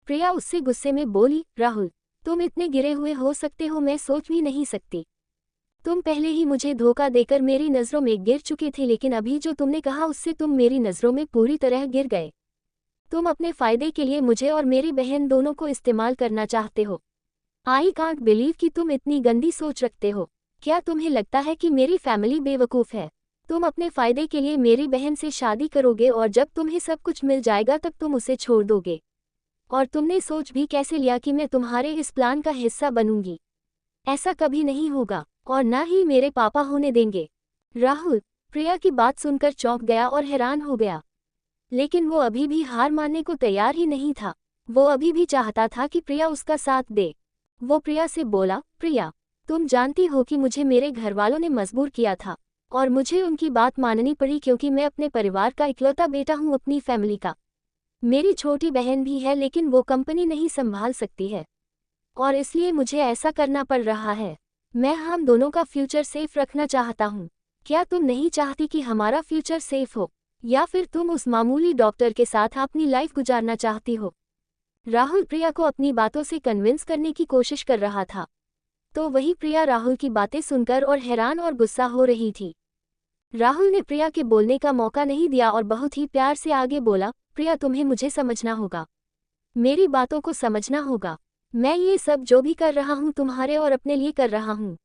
प्रिया उससे गुस्से में बोली, राहुल तुम इतने गिरे हुए हो सकते हो मैं सोच भी नहीं सकती। तुम पहले ही मुझे धोखा देकर मेरी नज़रों में गिर चुके थे, लेकिन अभी जो तुमने कहा उससे तुम मेरी नज़रों में पूरी तरह गिर गए। तुम अपने फ़ायदे के लिए मुझे और मेरी बहन दोनों को इस्तेमाल करना चाहते हो। आई कांट बिलीव कि तुम इतनी गंदी सोच रखते हो। क्या तुम्हें लगता है कि मेरी फैमिली बेवकूफ़ है? तुम अपने फ़ायदे के लिए मेरी बहन से शादी करोगे और जब तुम्हें सब कुछ मिल जाएगा तब तुम उसे छोड़ दोगे। और तुमने सोच भी कैसे लिया कि मैं तुम्हारे इस प्लान का हिस्सा बनूंगी? ऐसा कभी नहीं होगा और ना ही मेरे पापा होने देंगे। राहुल प्रिया की बात सुनकर चौंक गया और हैरान हो गया। लेकिन वो अभी भी हार मानने को तैयार ही नहीं था। वो अभी भी चाहता था कि प्रिया उसका साथ दे। वो प्रिया से बोला, प्रिया, तुम जानती हो कि मुझे मेरे घरवालों ने मजबूर किया था और मुझे उनकी बात माननी पड़ी, क्योंकि मैं अपने परिवार का इकलौता बेटा हूँ, अपनी फैमिली का। मेरी छोटी बहन भी है लेकिन वो कंपनी नहीं संभाल सकती है और इसलिए मुझे ऐसा करना पड़ रहा है। मैं हम दोनों का फ्यूचर सेफ रखना चाहता हूँ। क्या तुम नहीं चाहती कि हमारा फ्यूचर सेफ हो, या फिर तुम उस मामूली डॉक्टर के साथ अपनी लाइफ गुजारना चाहती हो? राहुल प्रिया को अपनी बातों से कन्विंस करने की कोशिश कर रहा था, तो वही प्रिया राहुल की बातें सुनकर और हैरान और गुस्सा हो रही थी। राहुल ने प्रिया के बोलने का मौका नहीं दिया और बहुत ही प्यार से आगे बोला, प्रिया, तुम्हें मुझे समझना होगा, मेरी बातों को समझना होगा। मैं ये सब जो भी कर रहा हूँ तुम्हारे और अपने लिए कर रहा हूँ।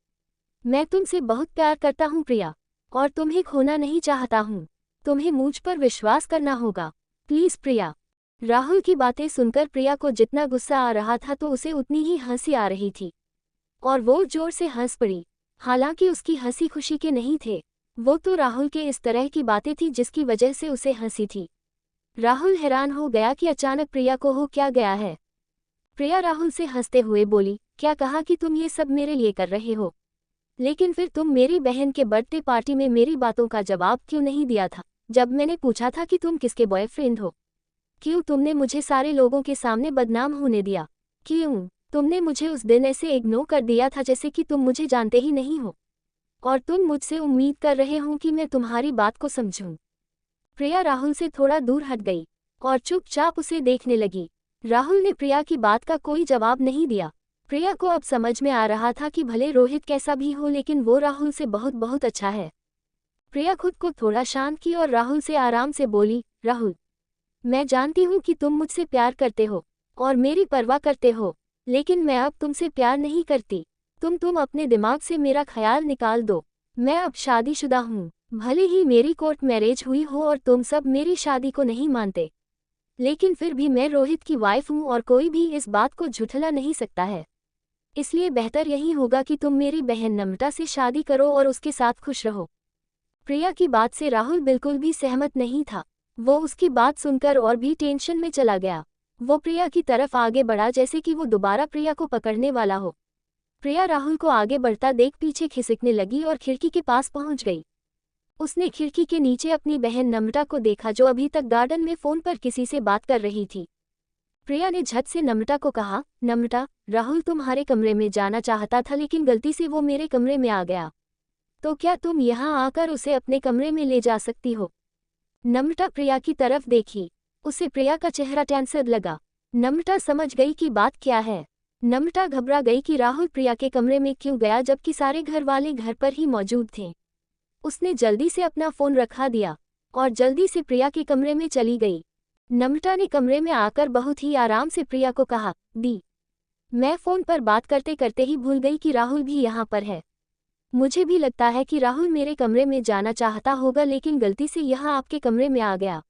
मैं तुमसे बहुत प्यार करता हूँ प्रिया, और तुम्हें खोना नहीं चाहता हूँ। तुम्हें मुझ पर विश्वास करना होगा, प्लीज़ प्रिया। राहुल की बातें सुनकर प्रिया को जितना गुस्सा आ रहा था तो उसे उतनी ही हंसी आ रही थी, और वो जोर से हंस पड़ी। हालांकि उसकी हंसी खुशी के नहीं थे, वो तो राहुल के इस तरह की बातें थी जिसकी वजह से उसे हंसी थी। राहुल हैरान हो गया कि अचानक प्रिया को हो क्या गया है। प्रिया राहुल से हंसते हुए बोली, क्या कहा कि तुम ये सब मेरे लिए कर रहे हो? लेकिन फिर तुम मेरी बहन के बर्थडे पार्टी में मेरी बातों का जवाब क्यों नहीं दिया था जब मैंने पूछा था कि तुम किसके बॉयफ्रेंड हो? क्यों तुमने मुझे सारे लोगों के सामने बदनाम होने दिया? क्यों तुमने मुझे उस दिन ऐसे इग्नोर कर दिया था जैसे कि तुम मुझे जानते ही नहीं हो और तुम मुझसे उम्मीद कर रहे हो कि मैं तुम्हारी बात को समझूं? प्रिया राहुल से थोड़ा दूर हट गई और चुपचाप उसे देखने लगी। राहुल ने प्रिया की बात का कोई जवाब नहीं दिया। प्रिया को अब समझ में आ रहा था कि भले रोहित कैसा भी हो लेकिन वो राहुल से बहुत बहुत अच्छा है। प्रिया खुद को थोड़ा शांत की और राहुल से आराम से बोली, राहुल, मैं जानती हूँ कि तुम मुझसे प्यार करते हो और मेरी परवाह करते हो, लेकिन मैं अब तुमसे प्यार नहीं करती। तुम अपने दिमाग से मेरा ख्याल निकाल दो। मैं अब शादीशुदा हूँ। भले ही मेरी कोर्ट मैरिज हुई हो और तुम सब मेरी शादी को नहीं मानते, लेकिन फिर भी मैं रोहित की वाइफ हूँ और कोई भी इस बात को झुठला नहीं सकता है। इसलिए बेहतर यही होगा कि तुम मेरी बहन नम्रता से शादी करो और उसके साथ खुश रहो। प्रिया की बात से राहुल बिल्कुल भी सहमत नहीं था। वो उसकी बात सुनकर और भी टेंशन में चला गया। वो प्रिया की तरफ आगे बढ़ा जैसे कि वो दोबारा प्रिया को पकड़ने वाला हो। प्रिया राहुल को आगे बढ़ता देख पीछे खिसकने लगी और खिड़की के पास पहुंच गई। उसने खिड़की के नीचे अपनी बहन नम्रता को देखा जो अभी तक गार्डन में फ़ोन पर किसी से बात कर रही थी। प्रिया ने झट से नम्रता को कहा, नम्रता, राहुल तुम्हारे कमरे में जाना चाहता था लेकिन गलती से वो मेरे कमरे में आ गया, तो क्या तुम यहाँ आकर उसे अपने कमरे में ले जा सकती हो? नम्रता प्रिया की तरफ देखी। उसे प्रिया का चेहरा टेंशन लगा। नम्रता समझ गई कि बात क्या है। नम्रता घबरा गई कि राहुल प्रिया के कमरे में क्यों गया जबकि सारे घर वाले घर पर ही मौजूद थे। उसने जल्दी से अपना फ़ोन रखा दिया और जल्दी से प्रिया के कमरे में चली गई। नम्रता ने कमरे में आकर बहुत ही आराम से प्रिया को कहा, दी, मैं फ़ोन पर बात करते करते ही भूल गई कि राहुल भी यहाँ पर है। मुझे भी लगता है कि राहुल मेरे कमरे में जाना चाहता होगा लेकिन गलती से यहाँ आपके कमरे में आ गया।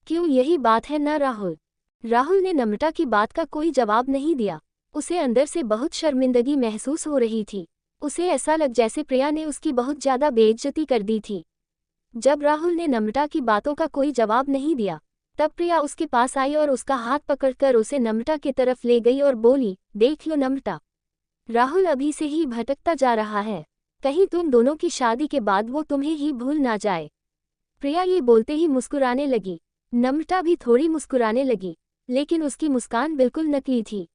क्यों, यही बात है ना राहुल? राहुल ने नम्रता की बात का कोई जवाब नहीं दिया। उसे अंदर से बहुत शर्मिंदगी महसूस हो रही थी। उसे ऐसा लग जैसे प्रिया ने उसकी बहुत ज़्यादा बेइज्जती कर दी थी। जब राहुल ने नम्रता की बातों का कोई जवाब नहीं दिया तब प्रिया उसके पास आई और उसका हाथ पकड़कर उसे नम्रता की तरफ ले गई और बोली, देख लो नम्रता, राहुल अभी से ही भटकता जा रहा है। कहीं तुम दोनों की शादी के बाद वो तुम्हें ही भूल ना जाए। प्रिया ये बोलते ही मुस्कुराने लगी। नम्रता भी थोड़ी मुस्कुराने लगी, लेकिन उसकी मुस्कान बिल्कुल नकली थी।